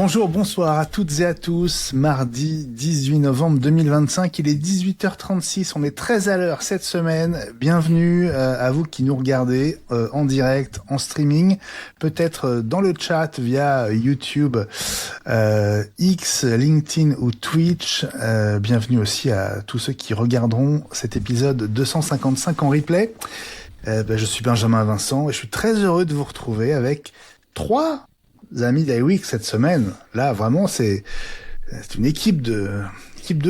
Bonjour, bonsoir à toutes et à tous. Mardi 18 novembre 2025, il est 18h36. On est très à l'heure cette semaine. Bienvenue à vous qui nous regardez en direct, en streaming, peut-être dans le chat via YouTube, X, LinkedIn ou Twitch. Bienvenue aussi à tous ceux qui regarderont cet épisode 255 en replay. Je suis Benjamin Vincent et je suis très heureux de vous retrouver avec 3 amis d'iWeek cette semaine. Là, vraiment, c'est une équipe de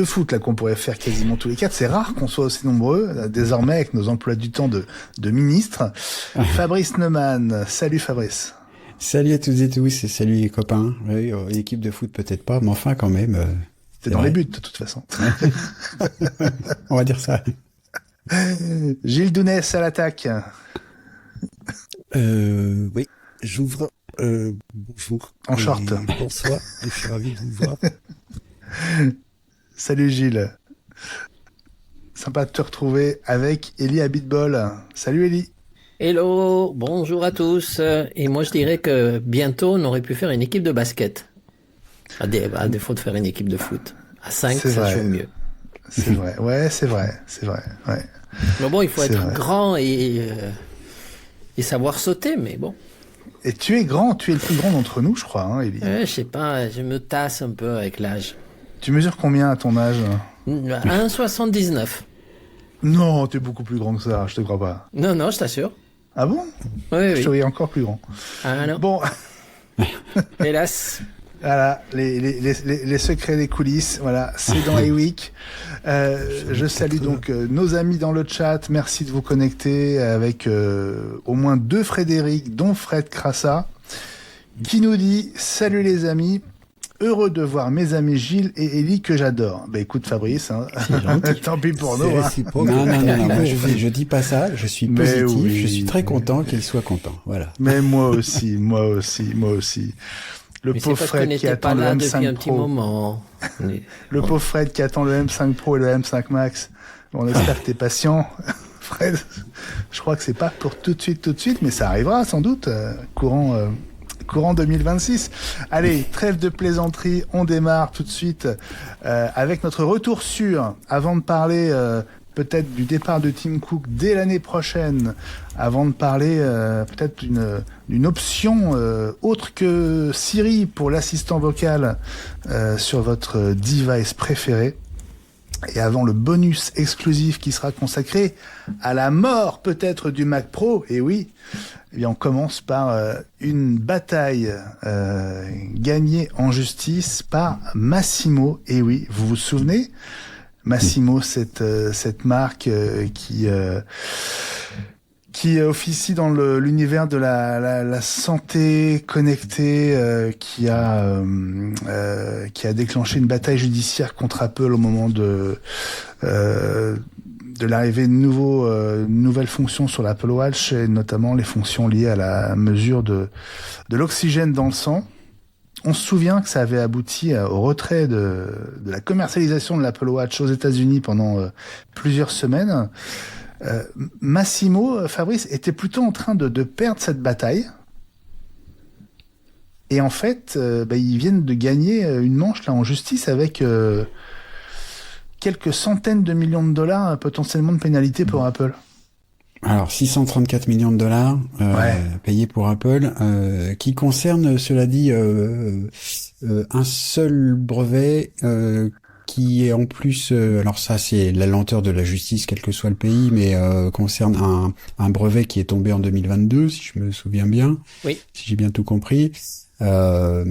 foot là qu'on pourrait faire quasiment tous les 4. C'est rare qu'on soit aussi nombreux désormais avec nos emplois du temps de ministres. Fabrice Neumann, salut Fabrice. Salut à toutes et tous et salut les copains. Oui, équipe de foot peut-être pas, mais enfin quand même. C'est dans les buts de toute façon. On va dire ça. Gilles Dounès à l'attaque. Oui, j'ouvre. Bonjour. En short. Bonsoir, je suis ravi de vous voir. Salut Gilles. Sympa de te retrouver avec Ellie Abitbol. Salut Ellie. Hello, bonjour à tous. Et moi je dirais que bientôt on aurait pu faire une équipe de basket. À défaut de faire une équipe de foot. À 5, ça joue mieux. C'est vrai, ouais, c'est vrai. Ouais. Mais bon, il faut être grand et savoir sauter, mais bon. Et tu es le plus grand d'entre nous, je crois, hein, Ellie. Je sais pas, je me tasse un peu avec l'âge. Tu mesures combien à ton âge? 1,79. Non, t'es beaucoup plus grand que ça, je te crois pas. Non, je t'assure. Ah bon? Oui. Je te voyais encore plus grand. Ah non. Bon. Hélas. Voilà, les secrets des coulisses, voilà, c'est dans iWeek. Je salue donc nos amis dans le chat, merci de vous connecter avec au moins 2 Frédéric, dont Fred Crassa, qui nous dit « Salut les amis, heureux de voir mes amis Gilles et Ellie que j'adore. » Bah écoute Fabrice, hein, tant pis pour nous. Hein. Non, moi, je dis pas ça, je suis positif, oui, je suis très content qu'il soit content, voilà. Mais moi aussi. Le pauvre Fred qui attend le M5 Pro. Le pauvre Fred qui attend le M5 Pro et le M5 Max. On espère que t'es patient. Fred, je crois que c'est pas pour tout de suite, mais ça arrivera sans doute, courant 2026. Allez, trêve de plaisanterie, on démarre tout de suite avec notre retour sûr, avant de parler peut-être du départ de Tim Cook dès l'année prochaine, avant de parler peut-être d'une option autre que Siri pour l'assistant vocal sur votre device préféré. Et avant le bonus exclusif qui sera consacré à la mort peut-être du Mac Pro, et oui, eh bien on commence par une bataille gagnée en justice par Massimo, et oui, vous vous souvenez Massimo, cette marque qui officie dans l'univers de la santé connectée, qui a déclenché une bataille judiciaire contre Apple au moment de l'arrivée de nouvelles fonctions sur l'Apple Watch, et notamment les fonctions liées à la mesure de l'oxygène dans le sang. On se souvient que ça avait abouti au retrait de la commercialisation de l'Apple Watch aux États-Unis pendant plusieurs semaines. Massimo, Fabrice, était plutôt en train de perdre cette bataille. Et en fait, ils viennent de gagner une manche là en justice avec quelques centaines de millions de dollars potentiellement de pénalités pour Apple. Alors, 634 millions de dollars payés pour Apple, qui concerne, cela dit, un seul brevet qui est en plus, alors ça c'est la lenteur de la justice, quel que soit le pays, mais concerne un brevet qui est tombé en 2022, si je me souviens bien, oui. Si j'ai bien tout compris. Ça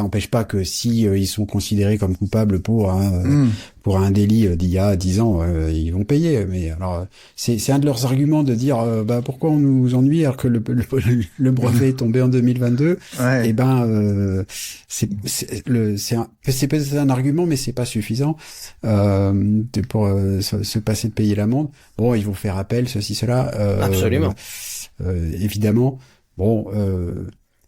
n'empêche pas que si ils sont considérés comme coupables pour un délit d'il y a 10 ans, ils vont payer. Mais alors, c'est un de leurs arguments de dire pourquoi on nous ennuie alors que le brevet est tombé en 2022. Ouais. Et c'est peut-être un argument, mais c'est pas suffisant pour se passer de payer l'amende. Bon, ils vont faire appel, ceci, cela. Absolument. Évidemment. Bon.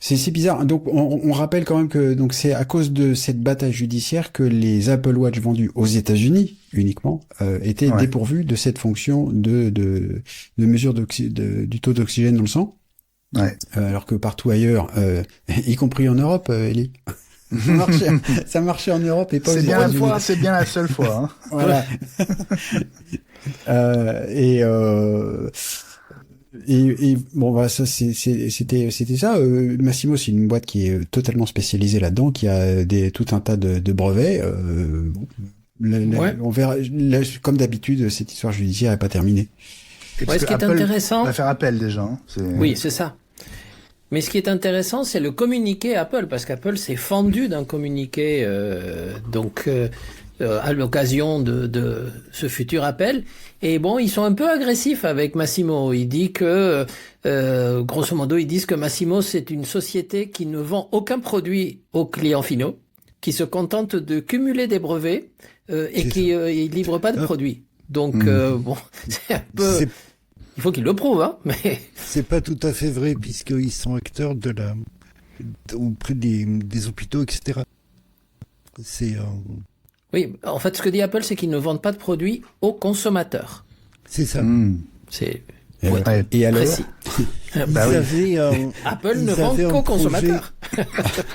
C'est bizarre. Donc, on rappelle quand même que donc c'est à cause de cette bataille judiciaire que les Apple Watch vendus aux États-Unis uniquement étaient dépourvus de cette fonction de mesure du taux d'oxygène dans le sang. Ouais. Alors que partout ailleurs, y compris en Europe, Ellie. Ça marchait en Europe et pas aux C'est bien États-Unis. c'est bien la seule fois. Hein. Voilà. Et bon, voilà, ça c'était ça. Massimo, c'est une boîte qui est totalement spécialisée là-dedans, qui a tout un tas de brevets. On verra. Là, comme d'habitude, cette histoire judiciaire n'est pas terminée. Et ce qui est intéressant, on va faire appel déjà. Hein. Oui, c'est ça. Mais ce qui est intéressant, c'est le communiqué Apple, parce qu'Apple s'est fendu d'un communiqué à l'occasion de ce futur appel. Et bon, ils sont un peu agressifs avec Massimo. Il dit que, grosso modo, ils disent que Massimo, c'est une société qui ne vend aucun produit aux clients finaux, qui se contente de cumuler des brevets et qui livre pas de produits. Donc, bon, c'est un peu... Il faut qu'ils le prouvent, hein, mais... C'est pas tout à fait vrai, puisqu'ils sont acteurs auprès des hôpitaux, etc. Oui, en fait, ce que dit Apple, c'est qu'ils ne vendent pas de produits aux consommateurs. C'est ça. C'est et alors précis. Apple ne vend qu'aux consommateurs.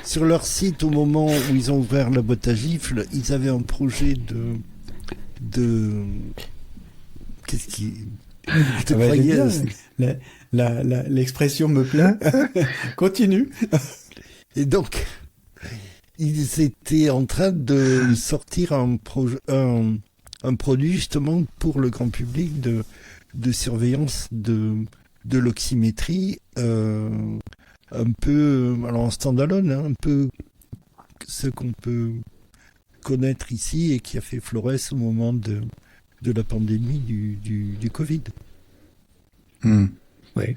Sur leur site, au moment où ils ont ouvert la boîte à gifles, ils avaient un projet de... Qu'est-ce qui... Je te croyais... L'expression me plaît. Continue. Et donc, ils étaient en train de sortir un produit justement pour le grand public de surveillance de l'oxymétrie, un peu, alors en standalone, hein, un peu ce qu'on peut connaître ici et qui a fait florès au moment de la pandémie du Covid. Oui.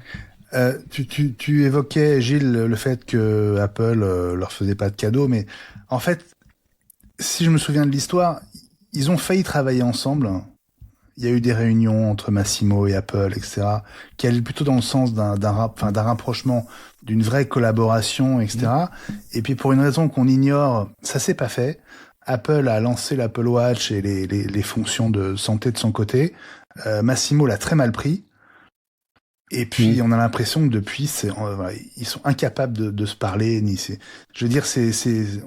Tu évoquais, Gilles, le fait que Apple leur faisait pas de cadeaux, mais en fait, si je me souviens de l'histoire, ils ont failli travailler ensemble. Il y a eu des réunions entre Massimo et Apple, etc., qui allaient plutôt dans le sens d'un rapprochement, d'une vraie collaboration, etc. Et puis pour une raison qu'on ignore, ça s'est pas fait. Apple a lancé l'Apple Watch et les fonctions de santé de son côté. Massimo l'a très mal pris. Et puis on a l'impression que depuis, ils sont incapables de se parler. Je veux dire,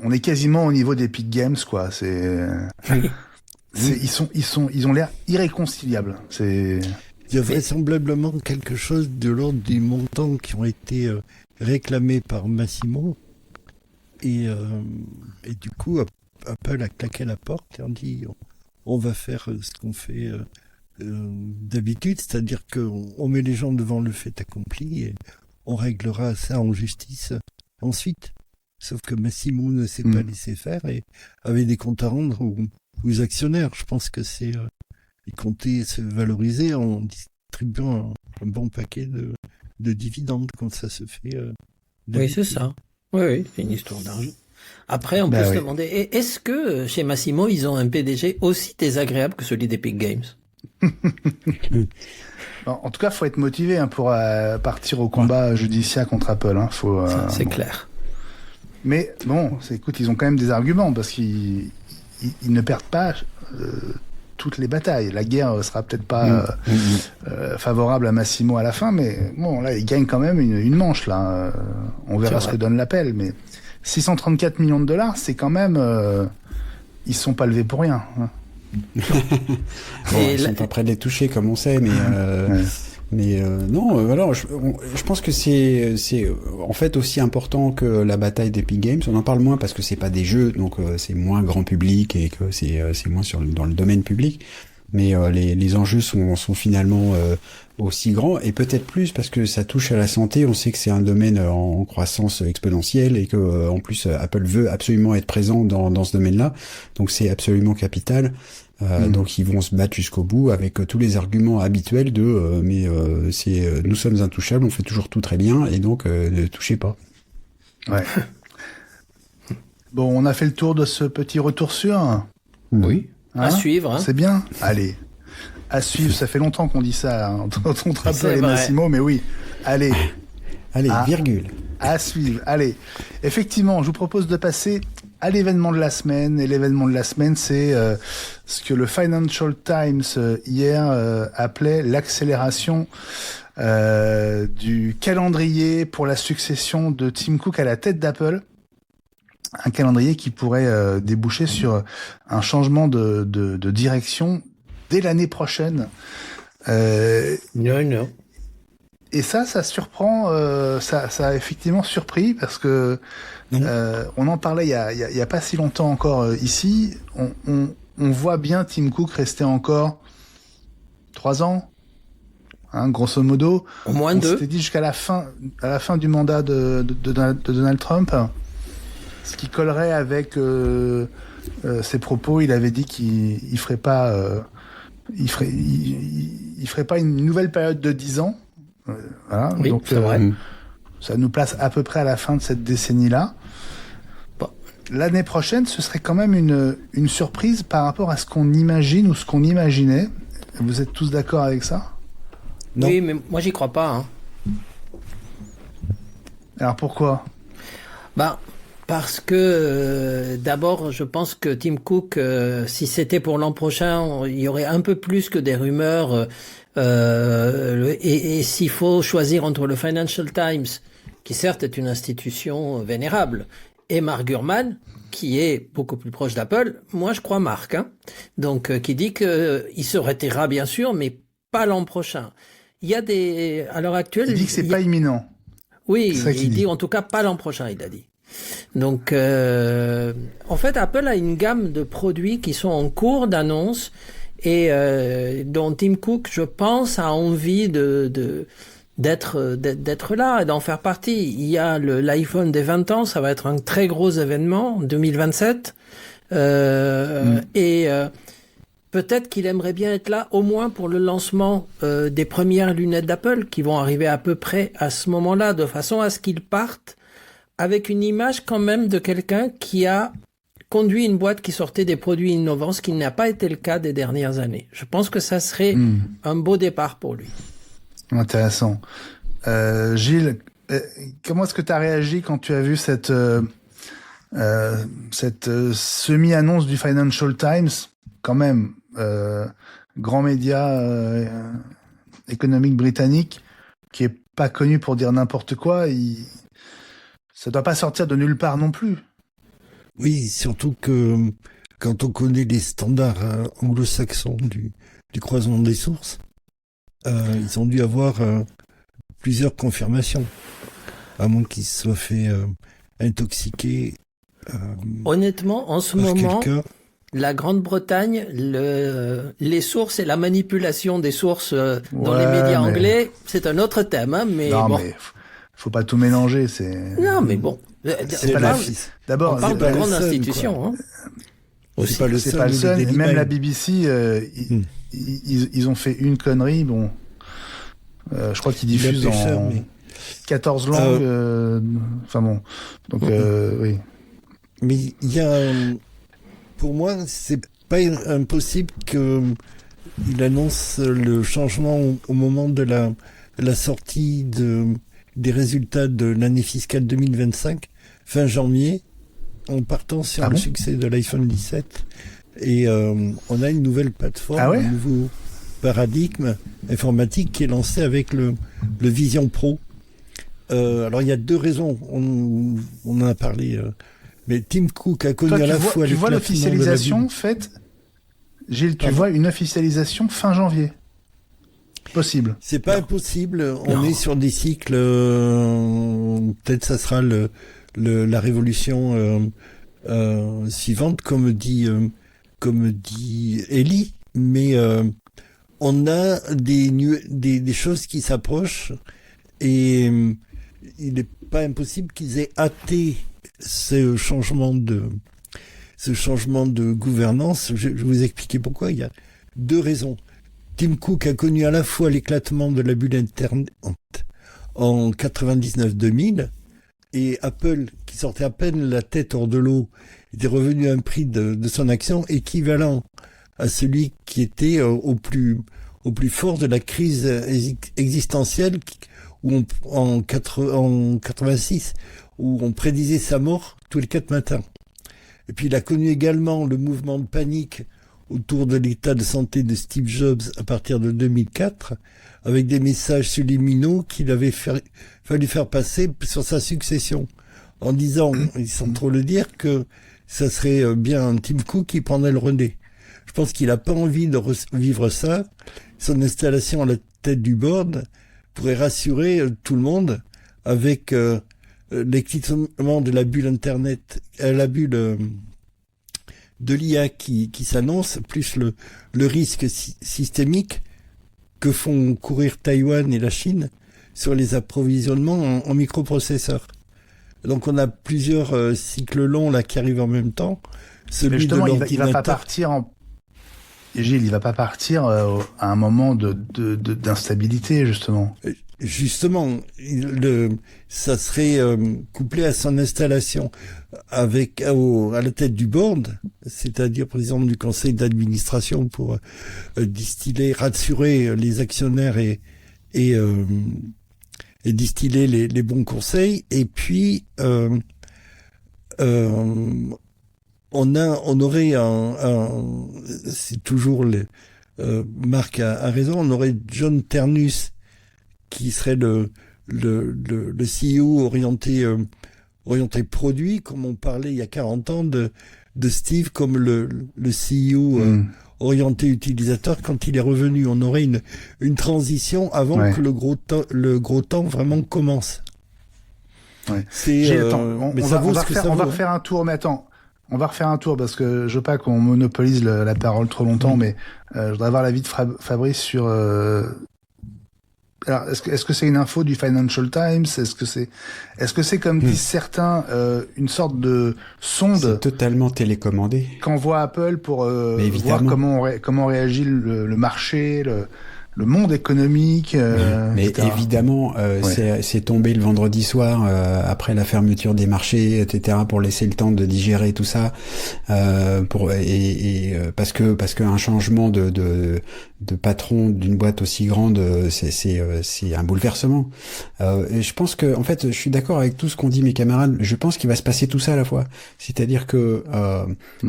on est quasiment au niveau d'Epic Games, quoi. Ils ont l'air irréconciliables. Il y a vraisemblablement quelque chose de l'ordre des montants qui ont été réclamés par Massimo. Et du coup, Apple a claqué la porte et a dit on va faire ce qu'on fait d'habitude, c'est-à-dire qu'on met les gens devant le fait accompli et on réglera ça en justice ensuite. Sauf que Massimo ne s'est pas laissé faire et avait des comptes à rendre aux actionnaires. Je pense que il comptait se valoriser en distribuant un bon paquet de dividendes quand ça se fait. Oui, c'est ça. Oui, c'est une histoire d'argent. Après, on peut se demander, est-ce que chez Massimo, ils ont un PDG aussi désagréable que celui d'Epic Games? En tout cas, faut être motivé pour partir au combat judiciaire contre Apple. Hein. C'est clair. Mais bon, écoute, ils ont quand même des arguments parce qu'ils ne perdent pas toutes les batailles. La guerre sera peut-être pas favorable à Massimo à la fin, mais bon, là, ils gagnent quand même une manche. Là, on verra ce que donne l'appel. Mais 634 millions de dollars, c'est quand même, ils se sont pas levés pour rien. Hein. Ils sont pas près de les toucher, comme on sait, mais non, alors je pense que c'est en fait aussi important que la bataille d'Epic Games. On en parle moins parce que c'est pas des jeux, donc c'est moins grand public et que c'est moins dans le domaine public. Mais les enjeux sont finalement aussi grands et peut-être plus parce que ça touche à la santé. On sait que c'est un domaine en croissance exponentielle et que en plus Apple veut absolument être présent dans ce domaine-là. Donc c'est absolument capital. Donc ils vont se battre jusqu'au bout avec tous les arguments habituels de nous sommes intouchables, on fait toujours tout très bien et donc ne touchez pas. Ouais. Bon, on a fait le tour de ce petit retour sur. Oui. À suivre. Hein. C'est bien. Allez. À suivre, ça fait longtemps qu'on dit ça entre Apple et Massimo, mais oui. Allez. Allez, virgule. À suivre. Allez. Effectivement, je vous propose de passer à l'événement de la semaine. Et l'événement de la semaine, c'est ce que le Financial Times hier appelait l'accélération du calendrier pour la succession de Tim Cook à la tête d'Apple. un calendrier qui pourrait déboucher sur un changement de direction dès l'année prochaine. Non. Et ça surprend, ça a effectivement surpris parce que on en parlait il y a pas si longtemps encore ici. On voit bien Tim Cook rester encore 3 ans, hein, grosso modo. Au moins 2. C'était dit jusqu'à la fin du mandat de Donald Trump, ce qui collerait avec ses propos. Il avait dit qu'il ferait pas, il ferait pas une nouvelle période de 10 ans. Voilà. Oui, donc c'est vrai. ça nous place à peu près à la fin de cette décennie-là. Bon. L'année prochaine, ce serait quand même une surprise par rapport à ce qu'on imagine ou ce qu'on imaginait. Vous êtes tous d'accord avec ça? Non. Oui, mais moi j'y crois pas. Hein. Alors pourquoi? Parce que d'abord, je pense que Tim Cook, si c'était pour l'an prochain, il y aurait un peu plus que des rumeurs. Et s'il faut choisir entre le Financial Times, qui certes est une institution vénérable, et Mark Gurman, qui est beaucoup plus proche d'Apple, moi je crois Mark, hein, donc qui dit que il se retirera bien sûr, mais pas l'an prochain. Il y a à l'heure actuelle, il dit que c'est pas imminent. Oui, il dit en tout cas pas l'an prochain, il a dit. Donc, en fait, Apple a une gamme de produits qui sont en cours d'annonce et dont Tim Cook, je pense, a envie d'être là et d'en faire partie. Il y a l'iPhone des 20 ans, ça va être un très gros événement, 2027. Et peut-être qu'il aimerait bien être là, au moins pour le lancement des premières lunettes d'Apple, qui vont arriver à peu près à ce moment-là, de façon à ce qu'ils partent avec une image quand même de quelqu'un qui a conduit une boîte qui sortait des produits innovants, ce qui n'a pas été le cas des dernières années. Je pense que ça serait un beau départ pour lui. Intéressant. Gilles, comment est-ce que tu as réagi quand tu as vu cette semi-annonce du Financial Times, quand même, grand média économique britannique, qui est pas connu pour dire n'importe quoi, ça doit pas sortir de nulle part non plus. Oui, surtout que quand on connaît les standards anglo-saxons du croisement des sources, ils ont dû avoir plusieurs confirmations, à moins qu'ils se soient fait intoxiquer. Honnêtement, en ce moment, la Grande-Bretagne, les sources et la manipulation des sources dans les médias anglais, c'est un autre thème, hein, mais non, bon. Mais faut pas tout mélanger, Non, mais bon. D'abord, on parle de grande institution, hein. C'est pas le seul. Et même la BBC, ils ont fait une connerie. Bon, je crois qu'ils diffusent en 14 langues. Enfin bon, donc oui. Mais il y a, pour moi, c'est pas impossible qu'il annonce le changement au moment de la sortie des résultats de l'année fiscale 2025, fin janvier, en partant sur le succès de l'iPhone 17. Et on a une nouvelle plateforme, un nouveau paradigme informatique qui est lancé avec le Vision Pro. Alors il y a 2 raisons, on en a parlé, mais Tim Cook a connu à la fois... Tu vois l'officialisation faite, Gilles, tu vois une officialisation fin janvier. Possible. C'est pas impossible. On est sur des cycles. Peut-être ça sera la révolution suivante, comme dit Ellie. Mais on a des choses qui s'approchent et il n'est pas impossible qu'ils aient hâté ce changement de gouvernance. Je vais vous expliquer pourquoi. Il y a 2 raisons. Tim Cook a connu à la fois l'éclatement de la bulle Internet en 99-2000 et Apple, qui sortait à peine la tête hors de l'eau, était revenu à un prix de son action équivalent à celui qui était au plus fort de la crise existentielle en 86, où on prédisait sa mort tous les 4 matins. Et puis il a connu également le mouvement de panique autour de l'état de santé de Steve Jobs à partir de 2004, avec des messages subliminaux qu'il avait fallu faire passer sur sa succession. en disant, sans trop le dire, que ça serait bien Tim Cook qui prendrait le relais. Je pense qu'il a pas envie de vivre ça. Son installation à la tête du board pourrait rassurer tout le monde avec l'éclipsement de la bulle Internet, la bulle de l'IA qui s'annonce, plus le risque systémique que font courir Taïwan et la Chine sur les approvisionnements en microprocesseurs. Donc on a plusieurs cycles longs là qui arrivent en même temps. Celui justement, de l'ordinateur. Il va pas partir Gilles, il va pas partir à un moment d'instabilité, justement. Justement, ça serait couplé à son installation à la tête du board, c'est-à-dire président du conseil d'administration pour rassurer les actionnaire et distiller les bons conseils. Et puis on aurait c'est toujours Marc a raison, on aurait John Ternus qui serait le CEO orienté produit, comme on parlait il y a 40 ans de Steve comme le CEO orienté utilisateur quand il est revenu. On aurait une transition avant que le gros temps vraiment commence. Ouais. On va refaire un tour, mais attends. On va refaire un tour parce que je veux pas qu'on monopolise la parole trop longtemps, mais je voudrais avoir l'avis de Fabrice sur... Alors, est-ce que c'est une info du Financial Times? Est-ce que c'est comme disent certains une sorte de sonde? C'est totalement télécommandé. Qu'envoie Apple pour voir comment réagit le marché, le monde économique. Mais évidemment, c'est tombé le vendredi soir après la fermeture des marchés, etc. pour laisser le temps de digérer tout ça, parce que un changement de patron d'une boîte aussi grande, c'est un bouleversement. Et je pense que, en fait, je suis d'accord avec tout ce qu'ont dit mes camarades. Je pense qu'il va se passer tout ça à la fois. C'est-à-dire que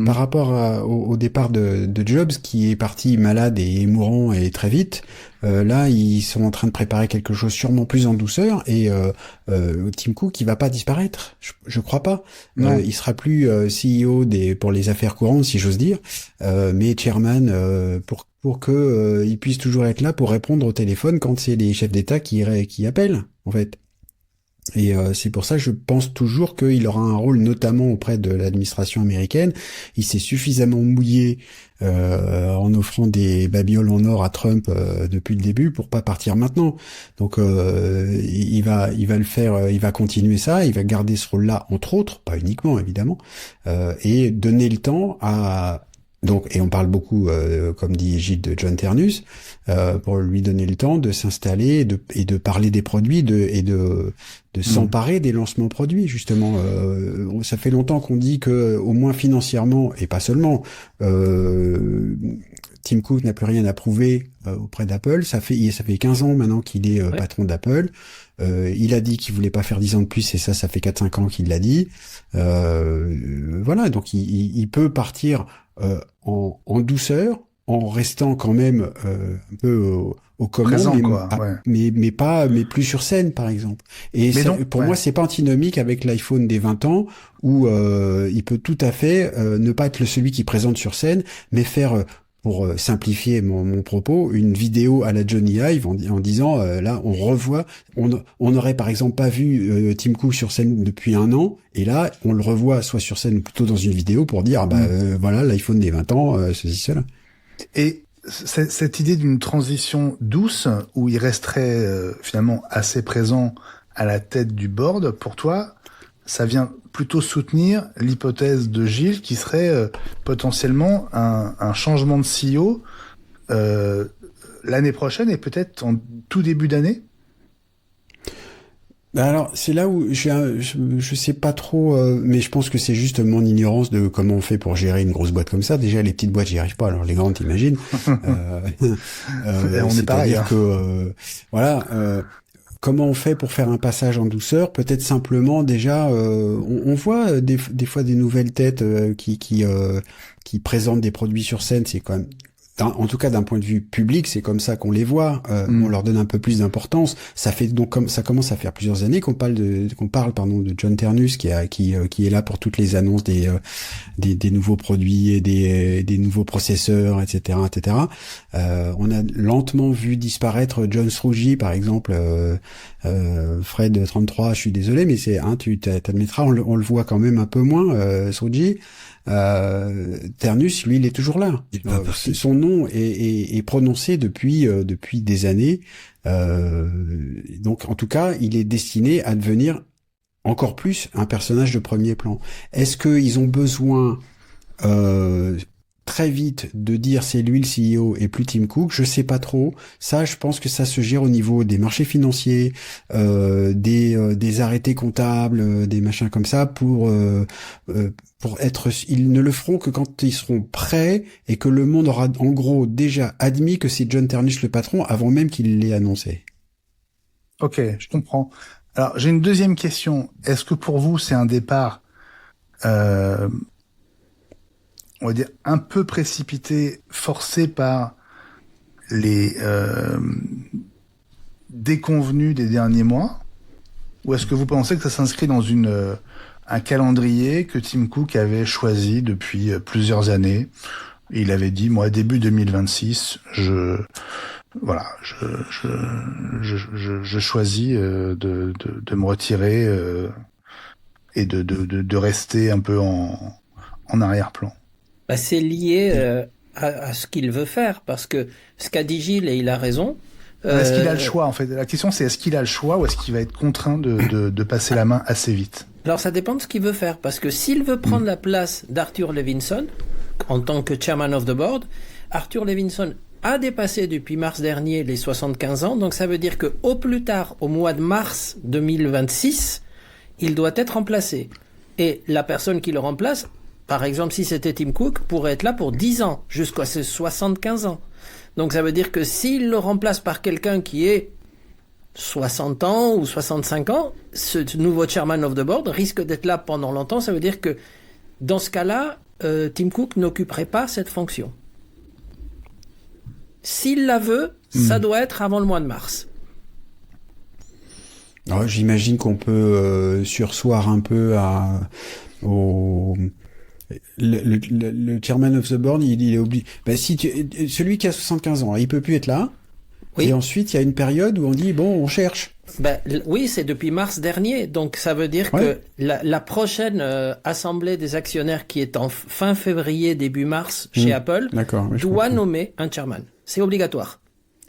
par rapport au départ de Jobs, qui est parti malade et mourant et très vite, là, ils sont en train de préparer quelque chose sûrement plus en douceur, et Tim Cook, il va pas disparaître. Je crois pas. Il sera plus CEO pour les affaires courantes, si j'ose dire, mais chairman pour que il puisse toujours être là pour répondre au téléphone quand c'est les chefs d'État qui appellent, en fait. Et c'est pour ça que je pense toujours qu'il aura un rôle notamment auprès de l'administration américaine. Il s'est suffisamment mouillé en offrant des babioles en or à Trump depuis le début pour pas partir maintenant. Donc il va le faire, il va continuer ça, il va garder ce rôle-là entre autres, pas uniquement évidemment, et donner le temps à... Donc, et on parle beaucoup, comme dit Gilles, de John Ternus, pour lui donner le temps de s'installer et de parler des produits, et de s'emparer des lancements produits, justement. Ça fait longtemps qu'on dit que, au moins financièrement, et pas seulement, Tim Cook n'a plus rien à prouver auprès d'Apple. Ça fait 15 ans maintenant qu'il est patron d'Apple. Il a dit qu'il voulait pas faire 10 ans de plus, et ça fait 4-5 ans qu'il l'a dit. Voilà, donc il peut partir en douceur, en restant quand même un peu aux commandes, mais plus sur scène, par exemple. Et pour moi, c'est pas antinomique avec l'iPhone des 20 ans, où il peut tout à fait ne pas être celui qui présente sur scène, mais faire, pour simplifier mon propos, une vidéo à la Johnny Ive en disant là on revoit, on n'aurait par exemple pas vu Tim Cook sur scène depuis 1 an, et là on le revoit soit sur scène ou plutôt dans une vidéo pour dire voilà l'iPhone des 20 ans, ceci, cela. Et cette idée d'une transition douce où il resterait finalement assez présent à la tête du board, pour toi, ça vient plutôt soutenir l'hypothèse de Gilles qui serait potentiellement un changement de CEO l'année prochaine et peut-être en tout début d'année? Alors c'est là où je sais pas trop, mais je pense que c'est juste mon ignorance de comment on fait pour gérer une grosse boîte comme ça. Déjà les petites boîtes j'y arrive pas, alors les grandes t'imagines. On est pareil. C'est-à-dire que voilà. Comment on fait pour faire un passage en douceur? Peut-être simplement déjà, on voit des fois des nouvelles têtes qui présentent des produits sur scène. C'est quand même en tout cas d'un point de vue public, c'est comme ça qu'on les voit. On leur donne un peu plus d'importance. Ça fait donc comme ça commence à faire plusieurs années qu'on parle de John Ternus qui est là pour toutes les annonces des nouveaux produits et des nouveaux processeurs, etc. On a lentement vu disparaître John Strugy, par exemple. Fred 33, je suis désolé, mais tu t'admettras, on le voit quand même un peu moins, Strugy. Ternus, lui, il est toujours là. Son nom est prononcé depuis des années. Donc, en tout cas, il est destiné à devenir encore plus un personnage de premier plan. Est-ce qu'ils ont besoin très vite de dire c'est lui le CEO et plus Tim Cook? Je sais pas trop. Ça, je pense que ça se gère au niveau des marchés financiers, des arrêtés comptables, des machins comme ça pour être. Ils ne le feront que quand ils seront prêts et que le monde aura en gros déjà admis que c'est John Ternus le patron avant même qu'il l'ait annoncé. Ok, je comprends. Alors j'ai une deuxième question. Est-ce que pour vous c'est un départ on va dire un peu précipité, forcé par les déconvenus des derniers mois, ou est-ce que vous pensez que ça s'inscrit dans un calendrier que Tim Cook avait choisi depuis plusieurs années? Il avait dit, moi, début 2026, je choisis de me retirer et de rester un peu en arrière-plan. Bah, c'est lié à ce qu'il veut faire, parce que ce qu'a dit Gilles, et il a raison. Est-ce qu'il a le choix, en fait? La question, c'est est-ce qu'il a le choix ou est-ce qu'il va être contraint de passer la main assez vite? Alors, ça dépend de ce qu'il veut faire, parce que s'il veut prendre la place d'Arthur Levinson, en tant que chairman of the board, Arthur Levinson a dépassé depuis mars dernier les 75 ans, donc ça veut dire que au plus tard, au mois de mars 2026, il doit être remplacé. Et la personne qui le remplace, par exemple, si c'était Tim Cook, pourrait être là pour 10 ans, jusqu'à ses 75 ans. Donc ça veut dire que s'il le remplace par quelqu'un qui est 60 ans ou 65 ans, ce nouveau chairman of the board risque d'être là pendant longtemps. Ça veut dire que dans ce cas-là, Tim Cook n'occuperait pas cette fonction. S'il la veut, ça doit être avant le mois de mars. Alors, j'imagine qu'on peut surseoir un peu au... Le chairman of the board, il est obligé. Ben, celui qui a 75 ans, il peut plus être là. Oui. Et ensuite, il y a une période où on dit bon, on cherche. Ben oui, c'est depuis mars dernier. Donc ça veut dire que la prochaine assemblée des actionnaires qui est en fin février, début mars chez Apple doit nommer un chairman. C'est obligatoire.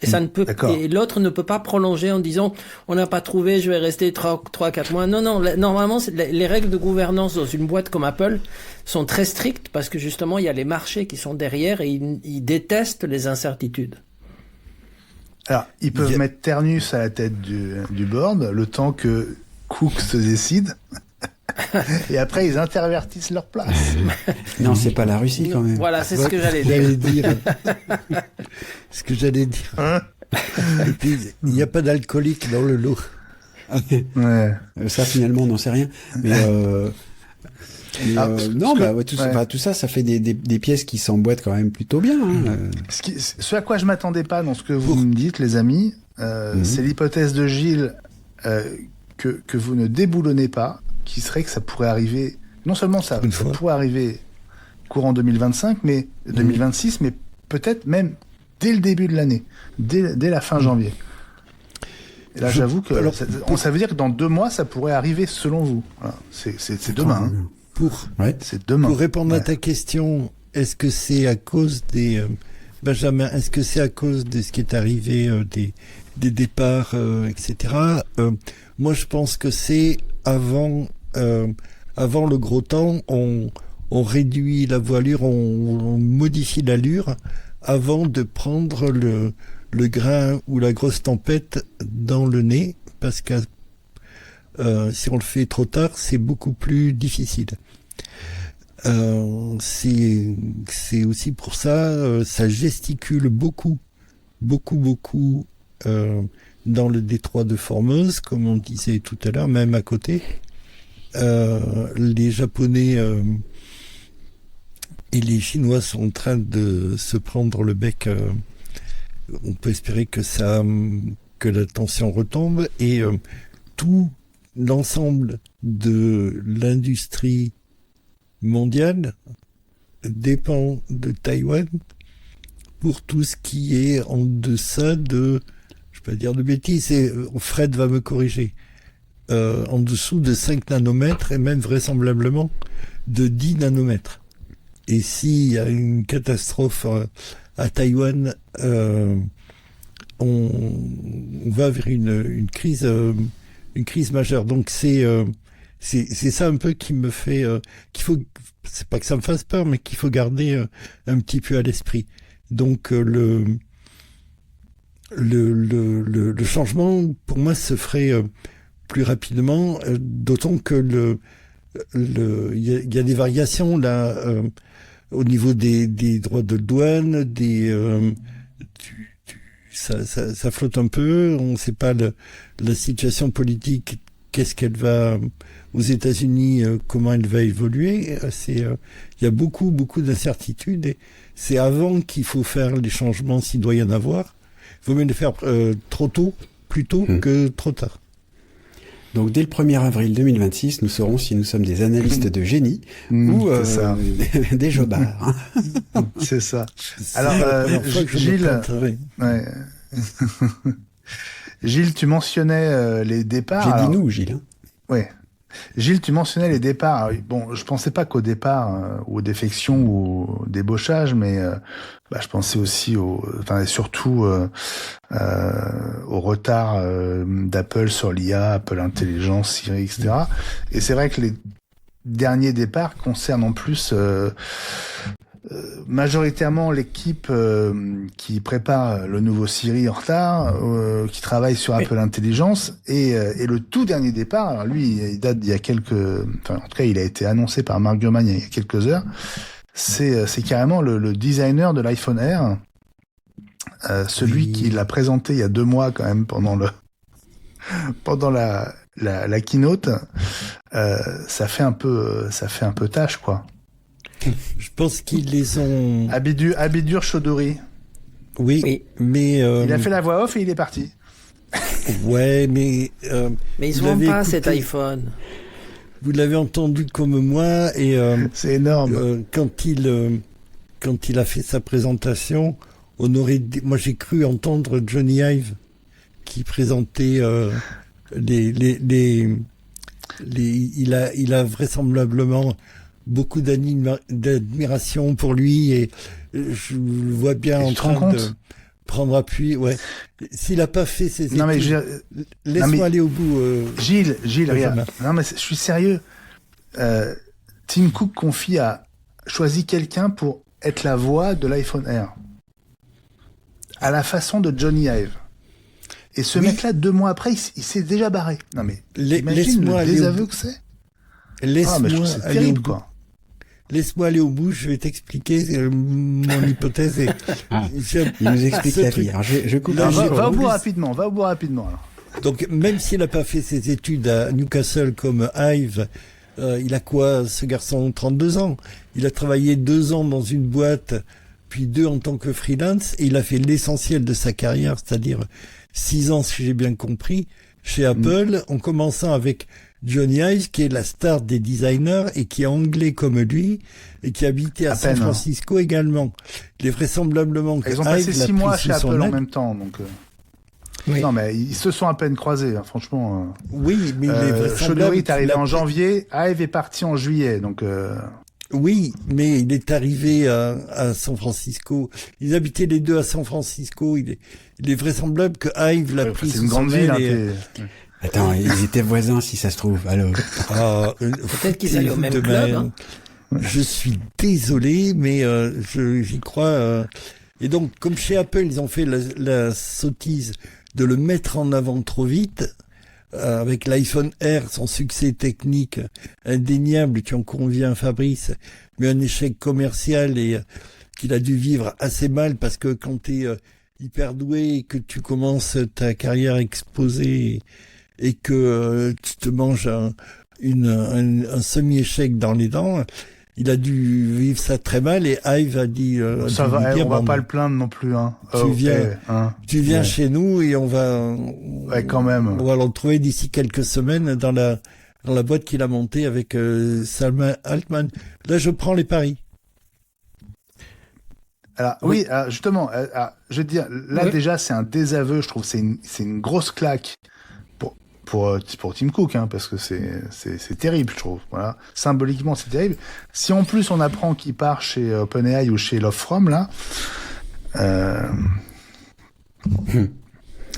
Et ça ne peut, et l'autre ne peut pas prolonger en disant on n'a pas trouvé, je vais rester 3-4 mois. Non, normalement les règles de gouvernance dans une boîte comme Apple sont très strictes parce que justement il y a les marchés qui sont derrière et ils détestent les incertitudes. Alors ils peuvent mettre Ternus à la tête du board le temps que Cook se décide. Et après, ils intervertissent leur place. Non, c'est pas la Russie quand même. Voilà, c'est ce que j'allais dire. Ce que j'allais dire. Hein? Et puis, il n'y a pas d'alcoolique dans le lot. Ouais. Ça, finalement, on n'en sait rien. Mais, tout ça, ça fait des pièces qui s'emboîtent quand même plutôt bien. Hein. Ce à quoi je m'attendais pas dans ce que vous me dites, les amis, c'est l'hypothèse de Gilles que vous ne déboulonnez pas, qui serait que ça pourrait arriver, non seulement ça pourrait arriver courant 2025, mais 2026, mais peut-être même dès le début de l'année, dès la fin janvier. Et là, j'avoue que ça veut dire que dans 2 mois, ça pourrait arriver selon vous. Voilà. C'est demain. C'est demain. Pour répondre à ta question, est-ce que c'est à cause des Benjamin, est-ce que c'est à cause de ce qui est arrivé des départs, etc. Moi, je pense que c'est avant le gros temps, on réduit la voilure, on modifie l'allure avant de prendre le grain ou la grosse tempête dans le nez, parce que si on le fait trop tard, c'est beaucoup plus difficile. C'est aussi pour ça, ça gesticule beaucoup dans le détroit de Formose, comme on disait tout à l'heure, même à côté. Les Japonais Et les Chinois sont en train de se prendre le bec. On peut espérer que la tension retombe et tout l'ensemble de l'industrie mondiale dépend de Taïwan pour tout ce qui est en deçà de, je peux pas dire de bêtises, et Fred va me corriger, en dessous de 5 nanomètres et même vraisemblablement de 10 nanomètres. Et s'il y a une catastrophe à Taïwan, on va vers une crise majeure. Donc c'est ça un peu qui me fait qu'il faut, c'est pas que ça me fasse peur, mais qu'il faut garder un petit peu à l'esprit. Donc le changement pour moi se ferait plus rapidement, d'autant que il y a des variations là au niveau des droits de douane, ça flotte un peu, on ne sait pas la situation politique, qu'est-ce qu'elle va aux États-Unis, comment elle va évoluer. Il y a beaucoup d'incertitudes et c'est avant qu'il faut faire les changements s'il doit y en avoir. Il vaut mieux les faire plus tôt que trop tard. Donc dès le 1er avril 2026, nous saurons si nous sommes des analystes de génie ou des jobards. C'est ça. Alors Gilles, Gilles, tu mentionnais les départs. J'ai dit nous, Gilles. Oui. Gilles, tu mentionnais les départs. Bon, je pensais pas qu'au départ, ou aux défections ou au débauchage, mais je pensais aussi surtout au retard d'Apple sur l'IA, Apple Intelligence, Siri, etc. Et c'est vrai que les derniers départs concernent en plus majoritairement l'équipe qui prépare le nouveau Siri en retard, qui travaille sur Apple Intelligence, et le tout dernier départ, alors lui, il date d'il y a en tout cas, il a été annoncé par Mark Gurman il y a quelques heures, c'est carrément le designer de l'iPhone Air, celui qui l'a présenté il y a 2 mois quand même pendant la keynote, ça fait un peu tâche, quoi. Je pense qu'ils les ont... Abidur Chaudhuri. Oui, mais... il a fait la voix off et il est parti. Ouais, mais... mais ils ne vendent pas cet iPhone. Vous l'avez entendu comme moi, et... c'est énorme. Quand il a fait sa présentation, moi j'ai cru entendre Johnny Ive qui présentait il a vraisemblablement beaucoup d'admiration pour lui, et je le vois bien en train de prendre appui. Ouais. S'il a pas fait ses études, laisse-moi aller au bout. Gilles, regarde. Non mais je suis sérieux. Tim Cook choisi quelqu'un pour être la voix de l'iPhone Air, à la façon de Johnny Ive. Et ce mec-là, 2 mois après, il s'est déjà barré. Non mais imagine le désaveu que c'est. Laisse-moi aller terrible, quoi. Laisse-moi aller au bout, je vais t'expliquer mon hypothèse. Il nous explique la vie. Alors, je coupe. Va au bout rapidement. Alors. Donc, même s'il n'a pas fait ses études à Newcastle comme Ive, il a quoi, ce garçon? 32 ans. Il a travaillé 2 ans dans une boîte, puis 2 en tant que freelance, et il a fait l'essentiel de sa carrière, c'est-à-dire 6 ans, si j'ai bien compris, chez Apple, en commençant avec Johnny Ive, qui est la star des designers et qui est anglais comme lui et qui habitait à San Francisco également. Il est vraisemblablement que ils ont passé 6 mois chez Apple en même temps, donc. Oui. Non, mais ils se sont à peine croisés, hein, franchement. Oui, mais il est vraisemblable. Chaudhuri est arrivé en janvier, Ive est parti en juillet, donc. Oui, mais il est arrivé à San Francisco. Ils habitaient les deux à San Francisco. Il est vraisemblable que Ive l'a pris. C'est une grande ville. Attends, ils étaient voisins si ça se trouve. Alors. Peut-être qu'ils allaient au même club. Hein. Je suis désolé, mais j'y crois. Et donc, comme chez Apple, ils ont fait la sottise de le mettre en avant trop vite, avec l'iPhone Air, son succès technique indéniable, tu en conviens, Fabrice, mais un échec commercial et qu'il a dû vivre assez mal, parce que quand t'es hyper doué et que tu commences ta carrière exposée et que tu te manges un semi-échec dans les dents, il a dû vivre ça très mal et Ive a dit ça va, on va pas le plaindre non plus, hein. Tu viens chez nous et on va quand même. On va le retrouver d'ici quelques semaines dans la boîte qu'il a montée avec Salman Altman. Là, je prends les paris. Alors oui, justement, je veux dire, là déjà c'est un désaveu, je trouve, c'est une grosse claque pour Tim Cook, hein, parce que c'est terrible, je trouve. Voilà, symboliquement c'est terrible. Si en plus on apprend qu'il part chez OpenAI ou chez Love From là,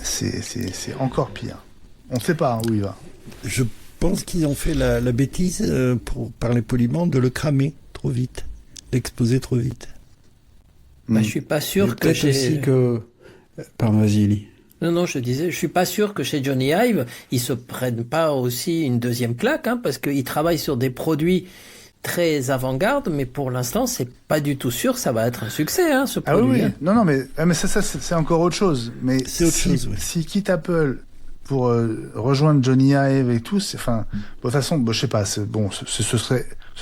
c'est encore pire. On ne sait pas où il va. Je pense qu'ils ont fait la bêtise, pour parler poliment, de le cramer trop vite, l'exposer trop vite. Je suis pas sûr que aussi que... Pardon, vas-y, Elie. Non, je disais, je suis pas sûr que chez Johnny Ive, ils se prennent pas aussi une deuxième claque, hein, parce qu'ils travaillent sur des produits très avant-garde, mais pour l'instant, c'est pas du tout sûr que ça va être un succès, hein, ce produit. Ah oui. Non, mais ça c'est encore autre chose. Mais c'est autre chose, oui. Si quitte Apple pour rejoindre Johnny Ive et tout, de toute façon, je sais pas, ce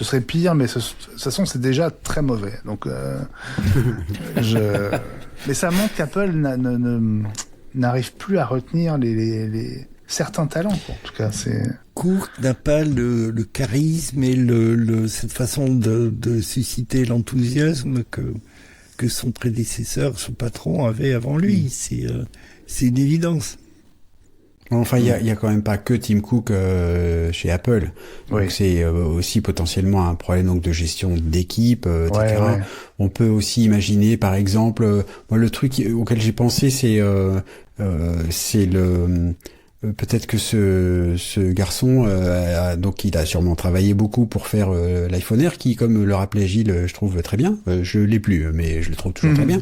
serait pire, mais de toute façon, c'est déjà très mauvais. Donc, mais ça montre qu'Apple n'arrive plus à retenir les certains talents, quoi. En tout cas, c'est... Cook n'a pas le charisme et cette façon de susciter l'enthousiasme que son prédécesseur, son patron avait avant lui. C'est une évidence. Enfin, il y a quand même pas que Tim Cook chez Apple. Donc c'est aussi potentiellement un problème donc de gestion d'équipe, etc. Ouais. On peut aussi imaginer, par exemple, moi le truc auquel j'ai pensé, c'est peut-être que ce garçon, donc il a sûrement travaillé beaucoup pour faire l'iPhone Air, qui, comme le rappelait Gilles, je trouve très bien. Je l'ai plus, mais je le trouve toujours très bien.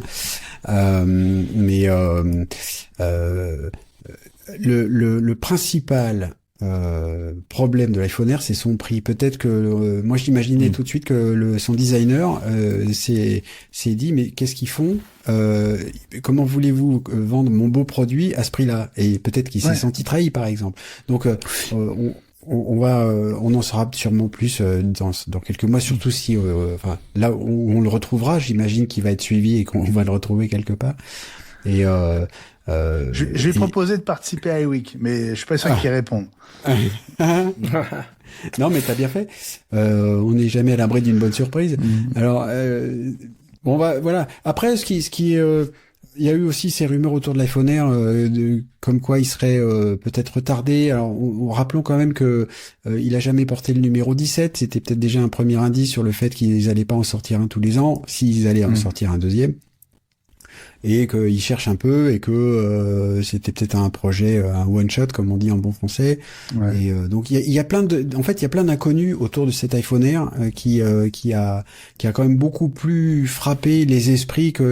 Le principal problème de l'iPhone Air, c'est son prix. Peut-être que moi j'imaginais tout de suite que son designer s'est dit mais qu'est-ce qu'ils font, comment voulez-vous vendre mon beau produit à ce prix-là? Et peut-être qu'il s'est senti trahi, par exemple. Donc on en saura sûrement plus dans quelques mois, surtout si là où on le retrouvera, j'imagine qu'il va être suivi et qu'on va le retrouver quelque part. Et je lui ai proposé de participer à iWeek, mais je suis pas sûr qu'il réponde. Non, mais t'as bien fait. On n'est jamais à l'abri d'une bonne surprise. Alors, voilà. Après, il y a eu aussi ces rumeurs autour de l'iPhone Air, comme quoi il serait peut-être retardé. Alors, rappelons quand même que il a jamais porté le numéro 17. C'était peut-être déjà un premier indice sur le fait qu'ils allaient pas en sortir un tous les ans, s'ils allaient en sortir un deuxième. Et qu'ils cherchent un peu et que c'était peut-être un projet, un one shot comme on dit en bon français. Ouais. Et donc il y a plein d'inconnus autour de cet iPhone Air qui a quand même beaucoup plus frappé les esprits que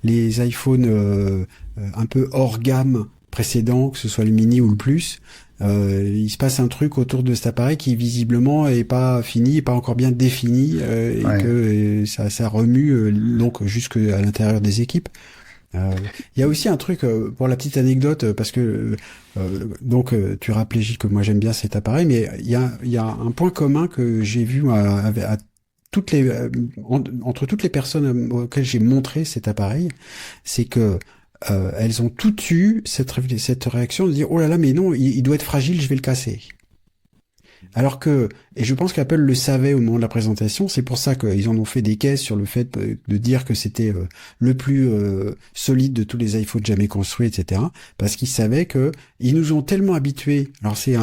les iPhones un peu hors gamme précédents, que ce soit le mini ou le plus. Il se passe un truc autour de cet appareil qui visiblement est pas fini, est pas encore bien défini, et que ça remue donc jusque à l'intérieur des équipes. Il y a aussi un truc pour la petite anecdote, parce que donc tu rappelais Gilles que moi j'aime bien cet appareil, mais il y a un point commun que j'ai vu à toutes entre toutes les personnes auxquelles j'ai montré cet appareil, c'est que elles ont toutes eu cette réaction de dire oh là là mais non il doit être fragile, je vais le casser. Alors que, et je pense qu'Apple le savait au moment de la présentation, c'est pour ça qu'ils en ont fait des caisses sur le fait de dire que c'était le plus solide de tous les iPhones jamais construits, etc. Parce qu'ils savaient que ils nous ont tellement habitués. Alors c'est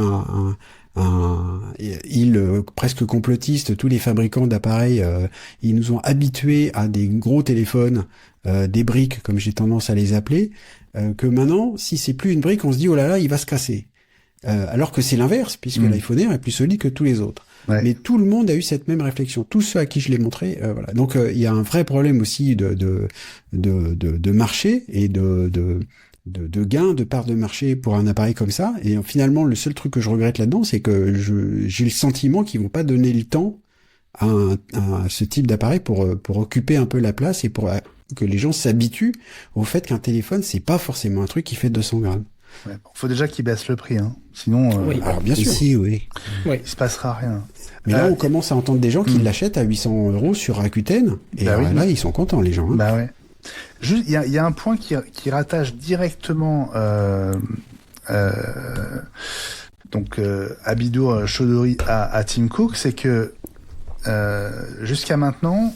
presque complotiste, tous les fabricants d'appareils, ils nous ont habitués à des gros téléphones, des briques comme j'ai tendance à les appeler, que maintenant, si c'est plus une brique, on se dit oh là là, il va se casser. Alors que c'est l'inverse, puisque l'iPhone Air est plus solide que tous les autres. Ouais. Mais tout le monde a eu cette même réflexion. Tous ceux à qui je l'ai montré, voilà. Donc il y a un vrai problème aussi de marché et de gain de part de marché pour un appareil comme ça. Et finalement, le seul truc que je regrette là-dedans, c'est que j'ai le sentiment qu'ils vont pas donner le temps à ce type d'appareil pour occuper un peu la place et pour que les gens s'habituent au fait qu'un téléphone, c'est pas forcément un truc qui fait 200 grammes. Ouais. Faut déjà qu'ils baissent le prix, hein. Sinon, oui. Alors bien sûr, ici, oui. Il se passera rien. Mais là, on commence à entendre des gens qui l'achètent à 800 € sur Rakuten, et là, ils sont contents, les gens. Hein. Bah ouais. Juste, il y a un point qui rattache directement Abidour Chaudhuri à Tim Cook, c'est que jusqu'à maintenant,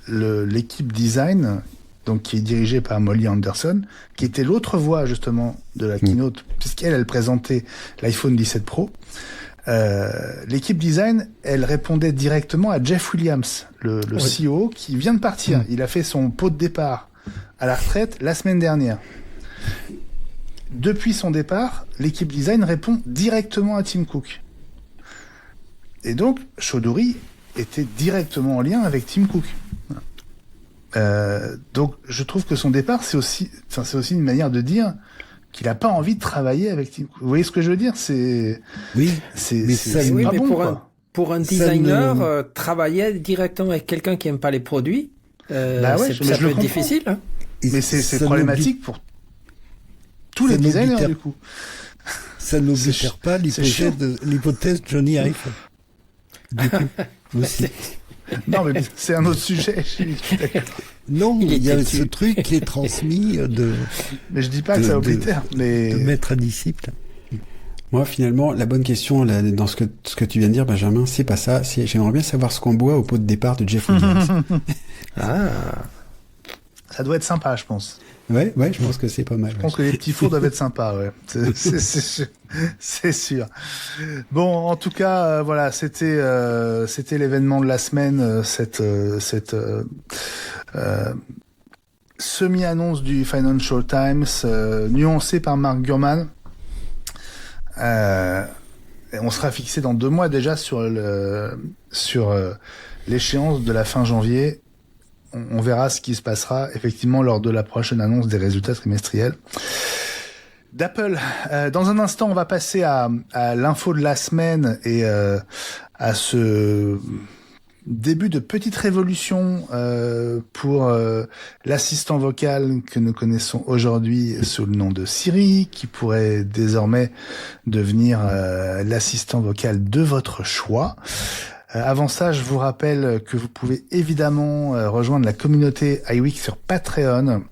l'équipe design, donc qui est dirigée par Molly Anderson, qui était l'autre voix justement de la keynote, puisqu'elle présentait l'iPhone 17 Pro. L'équipe design, elle répondait directement à Jeff Williams, le CEO, qui vient de partir. Il a fait son pot de départ à la retraite la semaine dernière. Depuis son départ, l'équipe design répond directement à Tim Cook. Et donc, Chaudhuri était directement en lien avec Tim Cook. Donc, je trouve que son départ, c'est aussi une manière de dire qu'il n'a pas envie de travailler avec Tim Cook. Vous voyez ce que je veux dire? Oui, mais pour un designer, travailler directement avec quelqu'un qui n'aime pas les produits, ça peut être difficile. Hein. Mais c'est problématique pour tous les designers, du coup. Ça n'oblitère pas l'hypothèse Johnny Ive. Du coup, aussi. Non, mais c'est un autre sujet. Non, il y a ce truc qui est transmis Mais je dis pas que ça oblitère, mais... De maître à disciple. Moi, finalement, la bonne question dans ce que tu viens de dire, Benjamin, c'est pas ça. J'aimerais bien savoir ce qu'on boit au pot de départ de Jeff Williams. Ça doit être sympa, je pense. Ouais, je pense que c'est pas mal. Je pense que les petits fours doivent être sympas, ouais. C'est sûr. Bon, en tout cas, voilà, c'était l'événement de la semaine, cette semi-annonce du Financial Times, nuancée par Mark Gurman. Et on sera fixé dans 2 mois déjà sur l'échéance de la fin janvier. On verra ce qui se passera effectivement lors de la prochaine annonce des résultats trimestriels d'Apple. Dans un instant, on va passer à l'info de la semaine et à ce début de petite révolution pour l'assistant vocal que nous connaissons aujourd'hui sous le nom de Siri, qui pourrait désormais devenir l'assistant vocal de votre choix. Avant ça, je vous rappelle que vous pouvez évidemment rejoindre la communauté iWeek sur Patreon.